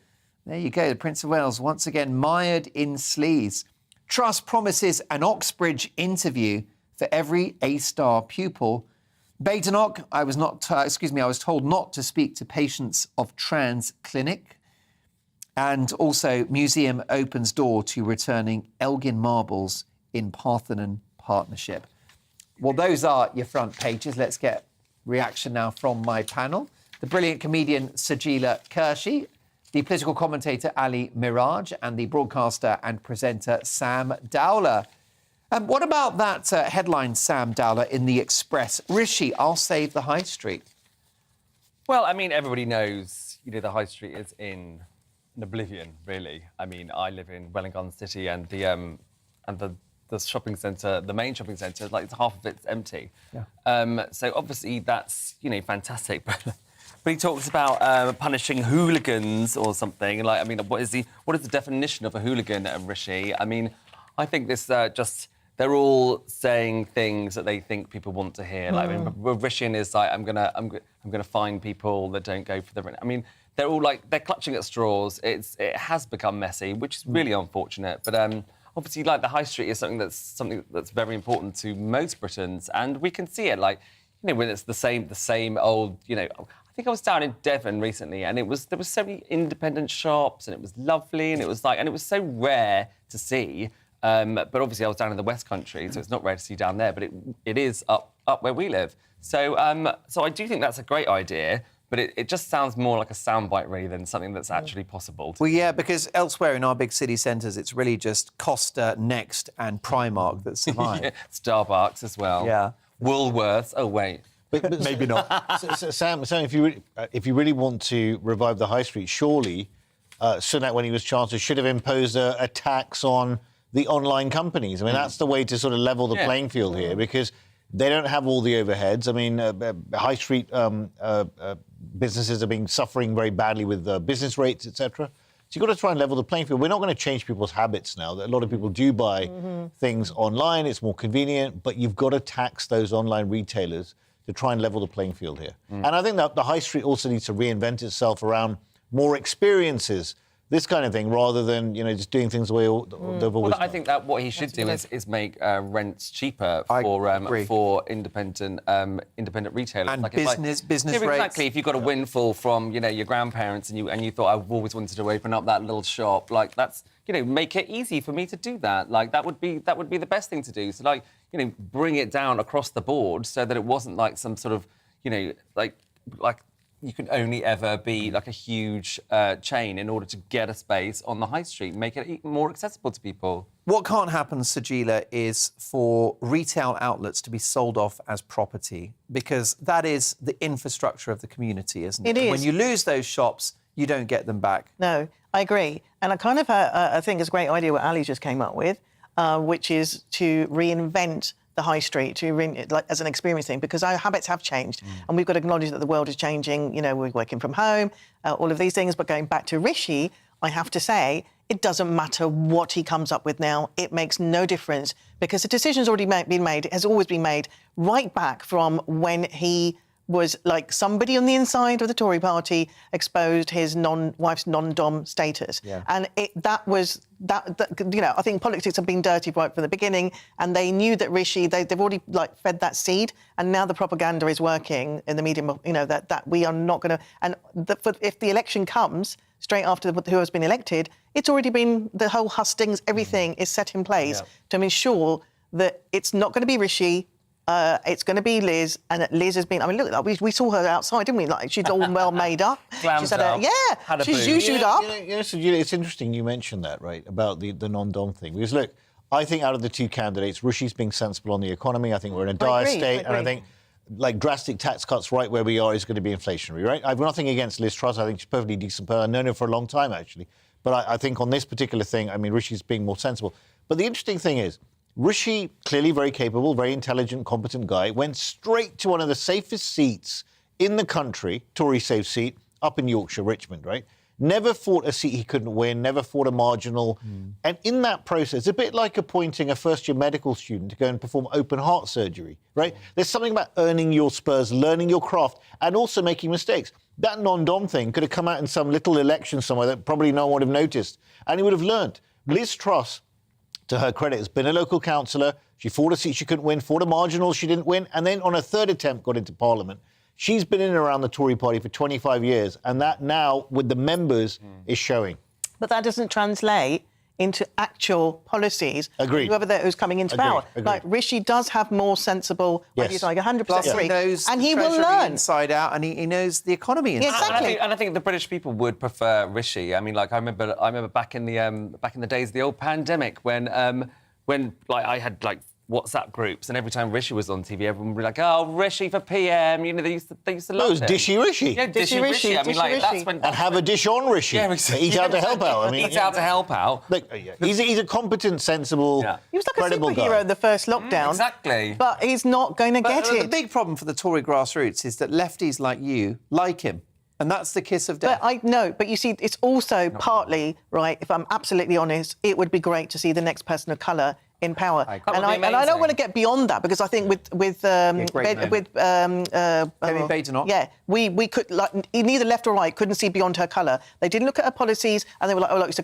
There you go. The Prince of Wales once again mired in sleaze. Truss promises an Oxbridge interview for every A-star pupil. Badenoch, I was told not to speak to patients of trans clinic. And also, museum opens door to returning Elgin marbles in Parthenon partnership. Well, those are your front pages. Let's get reaction now from my panel. The brilliant comedian Sajila Kershi, the political commentator Ali Miraj, and the broadcaster and presenter Sam Dowler. What about that headline, Sam Dowler, in The Express? Rishi, I'll save the high street. Well, I mean, everybody knows, the high street is in oblivion, really. I mean, I live in Wellingham City, and the shopping centre, the main shopping centre, like half of it's empty. Yeah. So obviously that's fantastic, but he talks about punishing hooligans or something. What is the definition of a hooligan, Rishi? I mean, I think this they're all saying things that they think people want to hear. Like, I mean, Rishin is like, I'm gonna find people that don't go for the. I mean, they're all like they're clutching at straws. It has become messy, which is really unfortunate. But obviously, like the high street is something that's very important to most Britons, and we can see it. Like, you know, when it's the same old. You know, I think I was down in Devon recently, and there was so many independent shops, and it was lovely, and it was so rare to see. But obviously, I was down in the West Country, so it's not rare to see down there. But it is up where we live. So I do think that's a great idea. But it just sounds more like a soundbite, really, than something that's actually possible. Well, yeah, because elsewhere in our big city centres, it's really just Costa, Next and Primark that survive. Yeah, Starbucks as well. Yeah. Woolworths. Oh, wait. But maybe not. Sam, if you really want to revive the high street, surely Sunak, when he was Chancellor, should have imposed a tax on the online companies. I mean, that's the way to sort of level the playing field here, because they don't have all the overheads. I mean, high street businesses have been suffering very badly with business rates, etc. So you've got to try and level the playing field. We're not going to change people's habits now. A lot of people do buy things online. It's more convenient, but you've got to tax those online retailers to try and level the playing field here. And I think that the high street also needs to reinvent itself around more experiences, this kind of thing, rather than, you know, just doing things the way they've always done. I think that what he should do is make rents cheaper for independent retailers. And like business rates. Exactly. If you've got a windfall from, you know, your grandparents and you thought, I've always wanted to open up that little shop, like that's, you know, make it easy for me to do that. Like that would be the best thing to do. So like, you know, bring it down across the board so that it wasn't like some sort of, you know, like you can only ever be like a huge chain in order to get a space on the high street, make it more accessible to people. What can't happen, Sajila, is for retail outlets to be sold off as property, because that is the infrastructure of the community, isn't it? It is. When you lose those shops, you don't get them back. No, I agree. And I kind of I think it's a great idea what Ali just came up with, which is to reinvent the high street as an experience thing, because our habits have changed and we've got to acknowledge that the world is changing. You know, we're working from home, all of these things. But going back to Rishi, I have to say, it doesn't matter what he comes up with now. It makes no difference, because the decision's already been made. It has always been made right back from when he was like somebody on the inside of the Tory party exposed his wife's non-dom status. Yeah. And that was, you know, I think politics have been dirty right from the beginning, and they knew that Rishi, they've already like fed that seed, and now the propaganda is working in the medium, you know, that we are not going to, and if the election comes straight after who has been elected, it's already been, the whole hustings, everything is set in place to ensure that it's not going to be Rishi, it's going to be Liz, and Liz has been. I mean, look, we saw her outside, didn't we? Like she's all well made up. She's had a she's usually up. It's interesting you mentioned that, right, about the non-dom thing, because look, I think out of the two candidates, Rishi's being sensible on the economy. I think we're in a dire state, and I think like drastic tax cuts right where we are is going to be inflationary, right? I've nothing against Liz Truss. I think she's a perfectly decent person. I've known her for a long time, actually. But I think on this particular thing, I mean, Rishi's being more sensible. But the interesting thing is, Rishi, clearly very capable, very intelligent, competent guy, went straight to one of the safest seats in the country, Tory safe seat, up in Yorkshire, Richmond, right? Never fought a seat he couldn't win, never fought a marginal. And in that process, a bit like appointing a first-year medical student to go and perform open-heart surgery, right? There's something about earning your spurs, learning your craft, and also making mistakes. That non-dom thing could have come out in some little election somewhere that probably no one would have noticed, and he would have learned. Liz Truss, to her credit, has been a local councillor. She fought a seat she couldn't win, fought a marginal she didn't win, and then on a third attempt got into Parliament. She's been in and around the Tory party for 25 years, and that now, with the members, is showing. But that doesn't translate into actual policies. Agreed. Who's coming into power. Agreed. Like, Rishi does have more sensible ideas, like 100% Plus, agree. he knows and the he will Treasury learn. inside out, and he knows the economy inside out. Exactly. And I think the British people would prefer Rishi. I mean, like, I remember back in the days of the old pandemic when like I had like WhatsApp groups, and every time Rishi was on TV, everyone would be like, "Oh, Rishi for PM." You know, they used to love it was Dishy Rishi. Yeah, Dishy Rishi. I mean, like that's when. And have a dish on Rishi. Yeah, eat out to help out. I mean, eat out to help out. Look, he's a competent, sensible, He was like a credible superhero guy. in the first lockdown. Exactly. But he's not going to get it. The big problem for the Tory grassroots is that lefties like you like him. And that's the kiss of death. But you see, it's also partly, right, if I'm absolutely honest, it would be great to see the next person of colour in power. That would be I don't want to get beyond that because I think with Kevin yeah, we could neither left or right couldn't see beyond her colour. They didn't look at her policies, and they were like, oh look, it's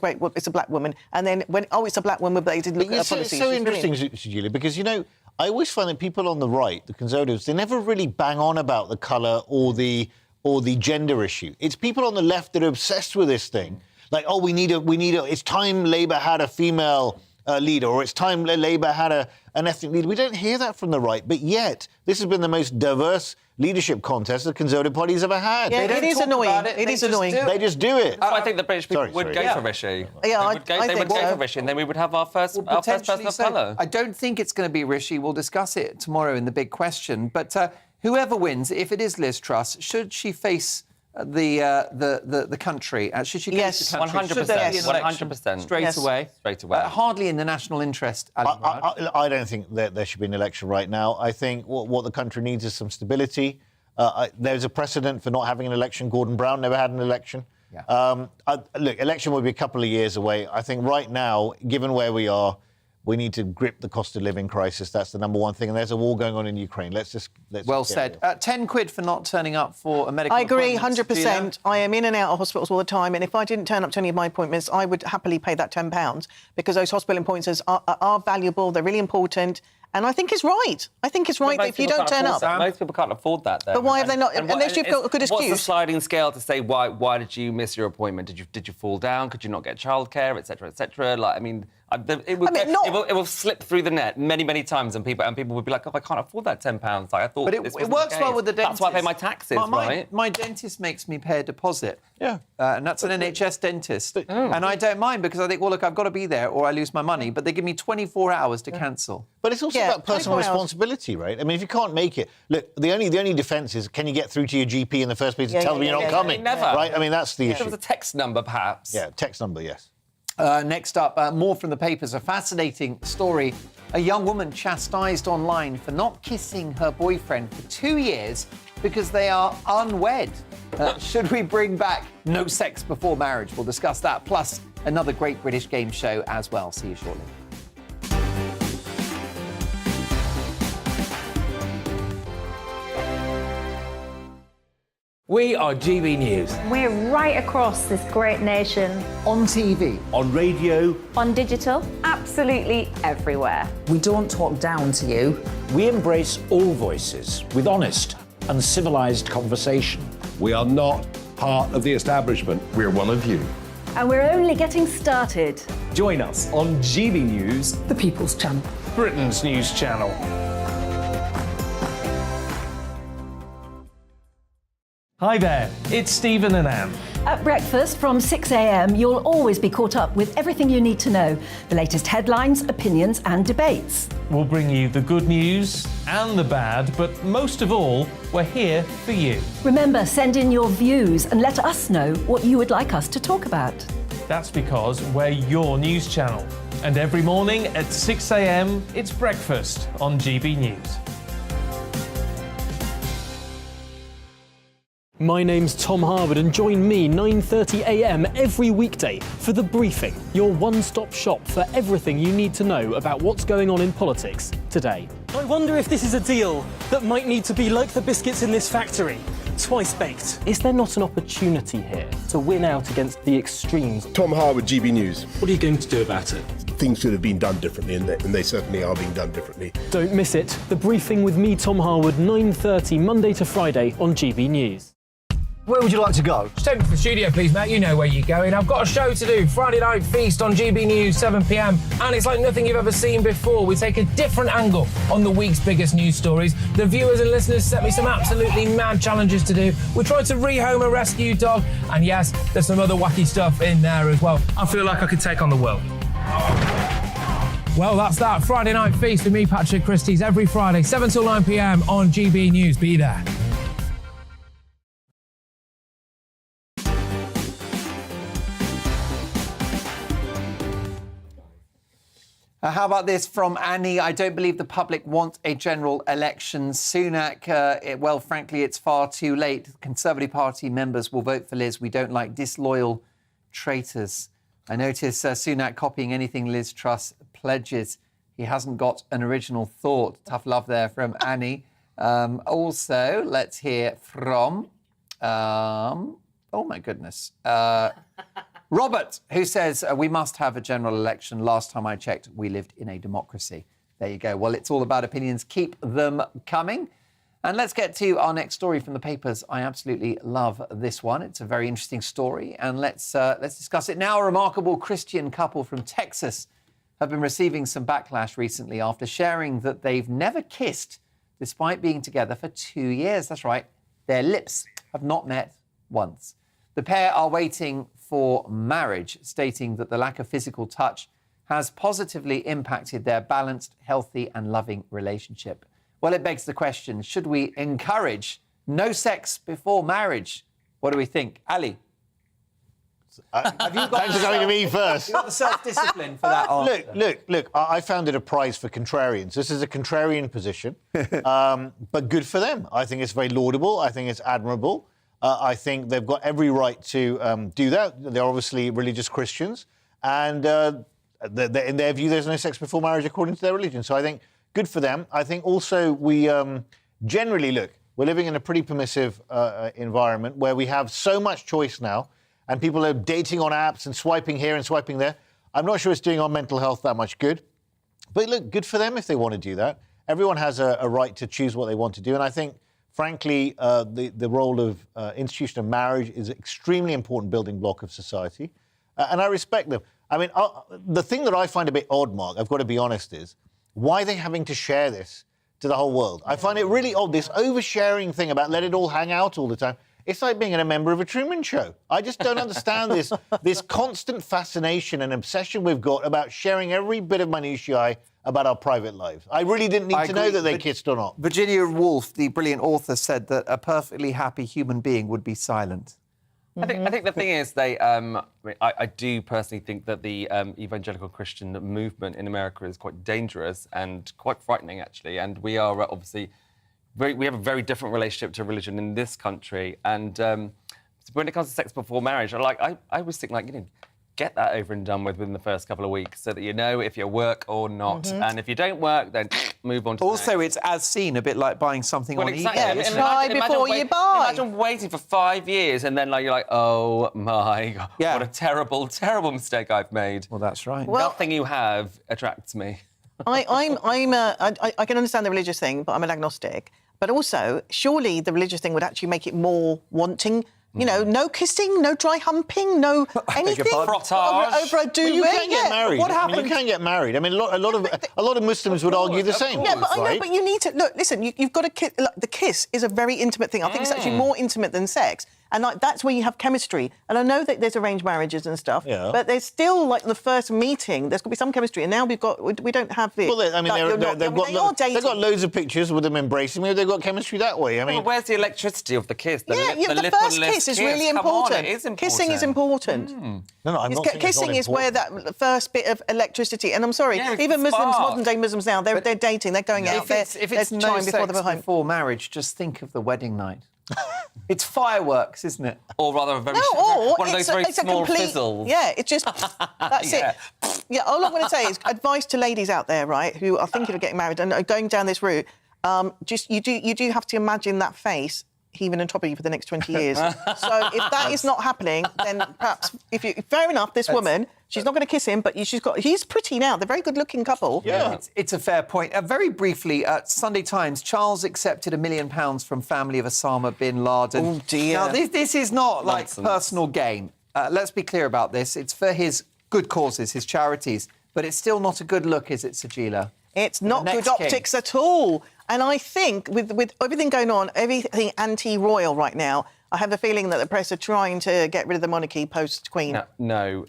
a black woman, and then it's a black woman, but they didn't look at her policies. It's so interesting, Julia, because I always find that people on the right, the Conservatives, they never really bang on about the colour or the gender issue. It's people on the left that are obsessed with this thing. Like, oh, it's time Labour had a female leader, or it's time Labour had an ethnic leader. We don't hear that from the right, but yet this has been the most diverse leadership contest the Conservative Party's ever had. Yeah, it is annoying. It is annoying. They just do it. I think the British people would go for Rishi. Yeah, they would go for Rishi, and then we would have our first person of colour. I don't think it's going to be Rishi. We'll discuss it tomorrow in the big question. But whoever wins, if it is Liz Truss, should she face the country? Should she face the country? 100%. Should there be an election 100%. straight away? Straight away. Hardly in the national interest, Ali Murad. I don't think that there should be an election right now. I think what the country needs is some stability. There's a precedent for not having an election. Gordon Brown never had an election. Yeah. Look, election will be a couple of years away. I think right now, given where we are, we need to grip the cost of living crisis. That's the number one thing. And there's a war going on in Ukraine. Let's well said. 10 quid for not turning up for a medical I agree, appointment. 100%. I am in and out of hospitals all the time, and if I didn't turn up to any of my appointments, I would happily pay that £10 because those hospital appointments are valuable, they're really important, and I think it's right. I think it's right that if you don't turn up... Most people can't afford that, though. But why have they not... Unless you've got a good excuse. What's the sliding scale to say why did you miss your appointment? Did you fall down? Could you not get childcare, etc., etc.? Like, I mean... It will slip through the net many times, and people would be like, "Oh, I can't afford that £10." Like I thought, but it works well with the dentist. That's why I pay my taxes, right? My dentist makes me pay a deposit. Yeah, and that's an NHS dentist, and I don't mind because I think, well, look, I've got to be there or I lose my money. But they give me 24 hours to cancel. But it's also about personal responsibility, right? I mean, if you can't make it, look, the only defence is can you get through to your GP in the first place to tell them you're not coming? Never, right? I mean, that's the issue. There was a text number, perhaps. Yeah, text number, yes. Next up, more from the papers. A fascinating story. A young woman chastised online for not kissing her boyfriend for 2 years because they are unwed. Should we bring back no sex before marriage? We'll discuss that, plus another great British game show as well. See you shortly. We are GB News. We're right across this great nation. On TV. On radio. On digital. Absolutely everywhere. We don't talk down to you. We embrace all voices with honest and civilised conversation. We are not part of the establishment. We're one of you. And we're only getting started. Join us on GB News, The People's Channel. Britain's news channel. Hi there, it's Stephen and Anne. At breakfast from 6 a.m, you'll always be caught up with everything you need to know, the latest headlines, opinions and debates. We'll bring you the good news and the bad, but most of all, we're here for you. Remember, send in your views and let us know what you would like us to talk about. That's because we're your news channel. And every morning at 6 a.m, it's breakfast on GB News. My name's Tom Harwood, and join me 9:30 a.m. every weekday for The Briefing, your one-stop shop for everything you need to know about what's going on in politics today. I wonder if this is a deal that might need to be like the biscuits in this factory, twice baked. Is there not an opportunity here to win out against the extremes? Tom Harwood, GB News. What are you going to do about it? Things should have been done differently, and they certainly are being done differently. Don't miss it. The Briefing with me, Tom Harwood, 9:30 Monday to Friday on GB News. Where would you like to go? Just take me to the studio, please, mate. You know where you're going. I've got a show to do. Friday Night Feast on GB News, 7 p.m. And it's like nothing you've ever seen before. We take a different angle on the week's biggest news stories. The viewers and listeners set me some absolutely mad challenges to do. We tried to rehome a rescue dog. And yes, there's some other wacky stuff in there as well. I feel like I could take on the world. Well, that's that. Friday Night Feast with me, Patrick Christie's, every Friday, 7 till 9 p.m. on GB News. Be there. How about this from Annie? I don't believe the public want a general election. Sunak, well, frankly, it's far too late. Conservative Party members will vote for Liz. We don't like disloyal traitors. I notice Sunak copying anything Liz Truss pledges. He hasn't got an original thought. Tough love there from Annie. Also, let's hear from... oh, my goodness. Robert, who says, we must have a general election. Last time I checked, we lived in a democracy. There you go. Well, it's all about opinions. Keep them coming. And let's get to our next story from the papers. I absolutely love this one. It's a very interesting story. And let's discuss it now. A remarkable Christian couple from Texas have been receiving some backlash recently after sharing that they've never kissed despite being together for 2 years. That's right. Their lips have not met once. The pair are waiting for marriage, stating that the lack of physical touch has positively impacted their balanced, healthy and loving relationship. Well, it begs the question, should we encourage no sex before marriage? What do we think? Ali? Have you got Thanks for coming to me first. You've got the self-discipline for that answer. Look, I found it a prize for contrarians. This is a contrarian position, but good for them. I think it's very laudable. I think it's admirable. I think they've got every right to do that. They're obviously religious Christians, and in their view, there's no sex before marriage according to their religion. So I think good for them. I think also we generally, look, we're living in a pretty permissive environment where we have so much choice now, and people are dating on apps and swiping here and swiping there. I'm not sure it's doing our mental health that much good. But look, good for them if they want to do that. Everyone has a right to choose what they want to do. And I think, frankly, the role of institution of marriage is an extremely important building block of society. And I respect them. I mean, the thing that I find a bit odd, Mark, I've got to be honest, is why are they having to share this to the whole world? I find it really odd, this oversharing thing about let it all hang out all the time. It's like being a member of a Truman Show. I just don't understand this constant fascination and obsession we've got about sharing every bit of minutiae about our private lives. I really didn't need to know that they kissed or not. Virginia Woolf, the brilliant author, said that a perfectly happy human being would be silent. I think the thing is, I do personally think that the evangelical Christian movement in America is quite dangerous and quite frightening, actually. And we are obviously we have a very different relationship to religion in this country. And when it comes to sex before marriage, I always think, get that over and done with within the first couple of weeks so that you know if you work or not. And if you don't work, then move on to the next. It's as seen, a bit like buying something on exactly. eBay. Try before you buy. Imagine waiting for 5 years and then you're like, oh my God, what a terrible, terrible mistake I've made. Well, that's right. Well, nothing you have attracts me. I can understand the religious thing, but I'm an agnostic. But also, surely the religious thing would actually make it more wanting. You know, no kissing, no dry humping, no anything over a duvet. Well, you can get married. What happens? You can get married. I mean, a lot of Muslims would argue the same. Yeah, but I know. But you need to look. Listen, you've got to kiss. The kiss is a very intimate thing. I think it's actually more intimate than sex, and that's where you have chemistry. And I know that there's arranged marriages and stuff, but there's still the first meeting. There's got to be some chemistry, and now we don't have this. Well, I mean, they've got loads of pictures with them embracing me. They've got chemistry that way. I mean, where's the electricity of the kiss? The first kiss is really important. It is important. Kissing is important. No, I'm not saying kissing it's is where that first bit of electricity. And I'm sorry, even Muslims, modern day Muslims now, they're dating, they're going out. If it's no sex before marriage, just think of the wedding night. It's fireworks, isn't it? Or rather, one of those very small fizzles. Yeah, it's just that's it. Yeah, all I'm going to say is advice to ladies out there, right, who are thinking of getting married and are going down this route. Just you do have to imagine that face heaving on top of you for the next 20 years. So if that is not happening, then perhaps fair enough, this woman, she's not going to kiss him, but he's pretty now. They're a very good-looking couple. Yeah, it's a fair point. Very briefly, Sunday Times, Charles accepted £1 million from family of Osama bin Laden. Oh, dear. Now, this is not personal gain. Let's be clear about this. It's for his good causes, his charities, but it's still not a good look, is it, Sajila? It's not good optics at all. And I think with everything going on, everything anti-royal right now, I have a feeling that the press are trying to get rid of the monarchy post-Queen. No.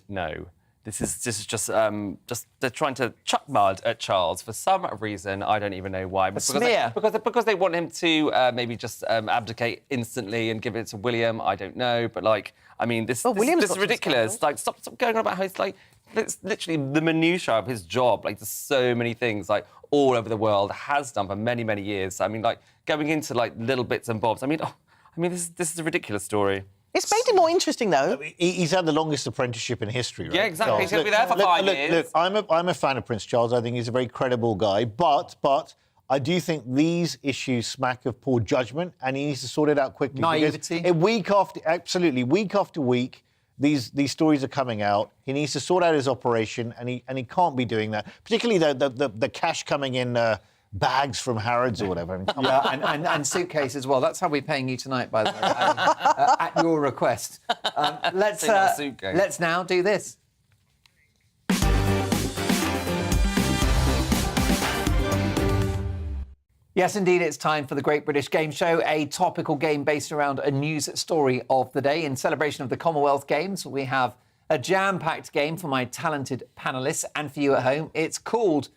This is just they're trying to chuck mud at Charles for some reason. I don't even know why. Because they want him to maybe just abdicate instantly and give it to William. I don't know, but this is ridiculous. Stop going on about how it's it's literally the minutiae of his job. There's so many things all over the world, has done for many, many years. I mean, going into little bits and bobs. I mean, this is a ridiculous story. It's made it more interesting, though. He's had the longest apprenticeship in history, right? Yeah, exactly. Charles. He's going to be there for 5 years. Look, I'm a fan of Prince Charles. I think he's a very credible guy. But I do think these issues smack of poor judgment, and he needs to sort it out quickly. Naivety. Week after week, these stories are coming out. He needs to sort out his operation, and he can't be doing that. Particularly the cash coming in bags from Harrods or whatever. I mean, Yeah, and suitcase as well. That's how we're paying you tonight, by the way, at your request. Let's now do this. Yes, indeed, it's time for the Great British Game Show, a topical game based around a news story of the day. In celebration of the Commonwealth Games, we have a jam-packed game for my talented panellists and for you at home. It's called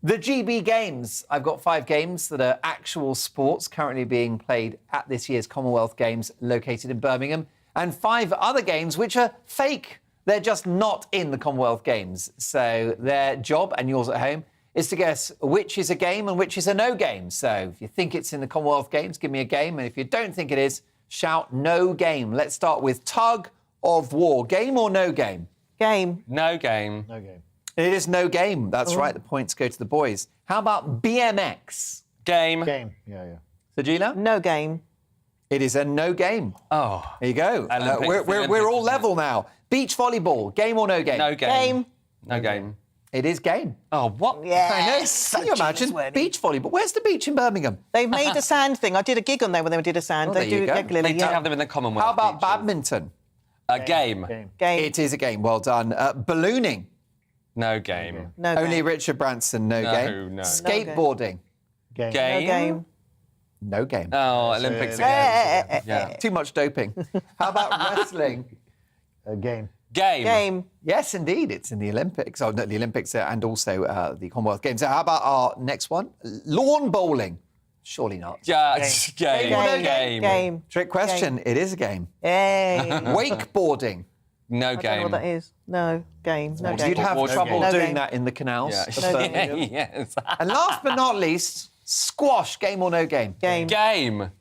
the GB Games. I've got 5 games that are actual sports currently being played at this year's Commonwealth Games located in Birmingham, and 5 other games which are fake. They're just not in the Commonwealth Games. So their job, and yours at home, is to guess which is a game and which is a no game. So if you think it's in the Commonwealth Games, give me a game. And if you don't think it is, shout no game. Let's start with tug of war. Game or no game? Game. No game. No game. It is no game. That's right. The points go to the boys. How about BMX? Game. Game. Yeah. Sajila? No game. It is a no game. Oh. There you go. Olympics, We're all level now. Beach volleyball. Game or no game? No game. No game. It is game. Oh, what? Yes. Can you imagine? Beach volleyball. Where's the beach in Birmingham? They've made a sand thing. I did a gig on there when they did a sand. Oh, they there do you it go. regularly. They don't have them in the Commonwealth. How about beaches. badminton? A game. Game. It is a game. Well done. Ballooning. No game. No Only game. Richard Branson. No game. No. Skateboarding. Game. Game. No game. No game. Oh, Olympics again. Yeah. Too much doping. How about wrestling? Game. Game. Game. Yes, indeed. It's in the Olympics. Oh, no, the Olympics and also the Commonwealth Games. So how about our next one? Lawn bowling. Surely not. Yeah, Game. game. Game. Trick question. It is a game. Yay. Wakeboarding. No I don't know game. what that is. No game. No game. You'd have trouble No doing game. that in the canals. Yeah. of Birmingham. Yes. And last but not least, squash. Game or no game? Game. Game.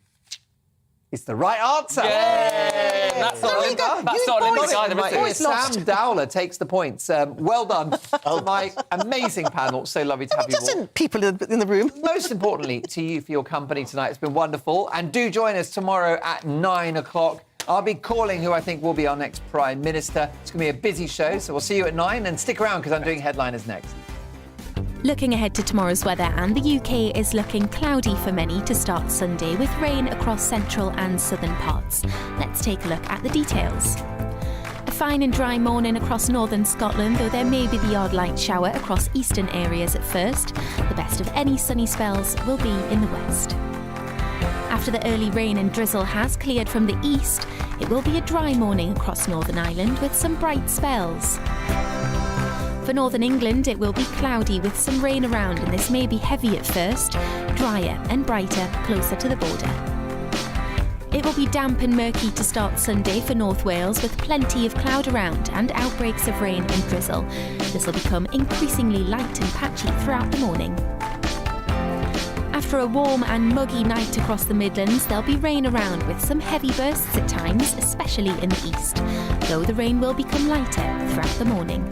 It's the right answer. Yay! That's not Olympic. That's not Olympic either, is it? Sam Dowler takes the points. Well done to my amazing panel. So lovely to have you all. People in the room. Most importantly, to you for your company tonight. It's been wonderful. And do join us tomorrow at 9 o'clock. I'll be calling who I think will be our next Prime Minister. It's going to be a busy show, so we'll see you at 9. And stick around because I'm doing headliners next. Looking ahead to tomorrow's weather, and the UK is looking cloudy for many to start Sunday, with rain across central and southern parts. Let's take a look at the details. A fine and dry morning across northern Scotland, though there may be the odd light shower across eastern areas at first. The best of any sunny spells will be in the west. After the early rain and drizzle has cleared from the east, it will be a dry morning across Northern Ireland with some bright spells. For Northern England, it will be cloudy with some rain around, and this may be heavy at first, drier and brighter closer to the border. It will be damp and murky to start Sunday for North Wales, with plenty of cloud around and outbreaks of rain and drizzle. This will become increasingly light and patchy throughout the morning. After a warm and muggy night across the Midlands, there'll be rain around with some heavy bursts at times, especially in the east, though the rain will become lighter throughout the morning.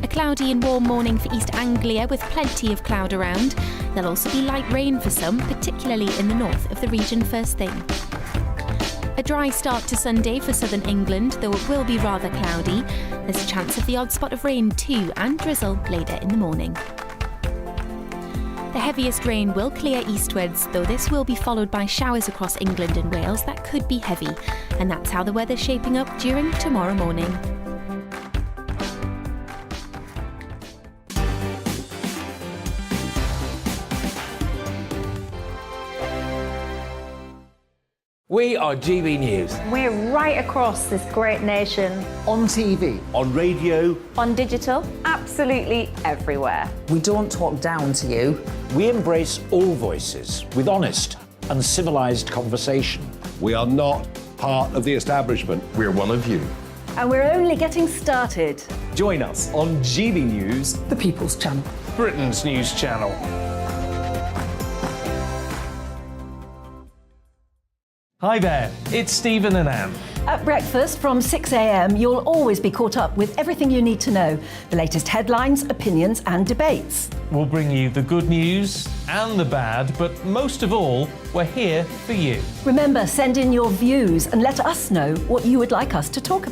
A cloudy and warm morning for East Anglia with plenty of cloud around. There'll also be light rain for some, particularly in the north of the region first thing. A dry start to Sunday for southern England, though it will be rather cloudy. There's a chance of the odd spot of rain too, and drizzle later in the morning. The heaviest rain will clear eastwards, though this will be followed by showers across England and Wales that could be heavy. And that's how the weather's shaping up during tomorrow morning. We are GB News. We're right across this great nation. On TV. On radio. On digital. Absolutely everywhere. We don't talk down to you. We embrace all voices with honest and civilised conversation. We are not part of the establishment. We're one of you. And we're only getting started. Join us on GB News, The People's Channel. Britain's news channel. Hi there, it's Stephen and Anne. At breakfast from 6 a.m, you'll always be caught up with everything you need to know, the latest headlines, opinions and debates. We'll bring you the good news and the bad, but most of all, we're here for you. Remember, send in your views and let us know what you would like us to talk about.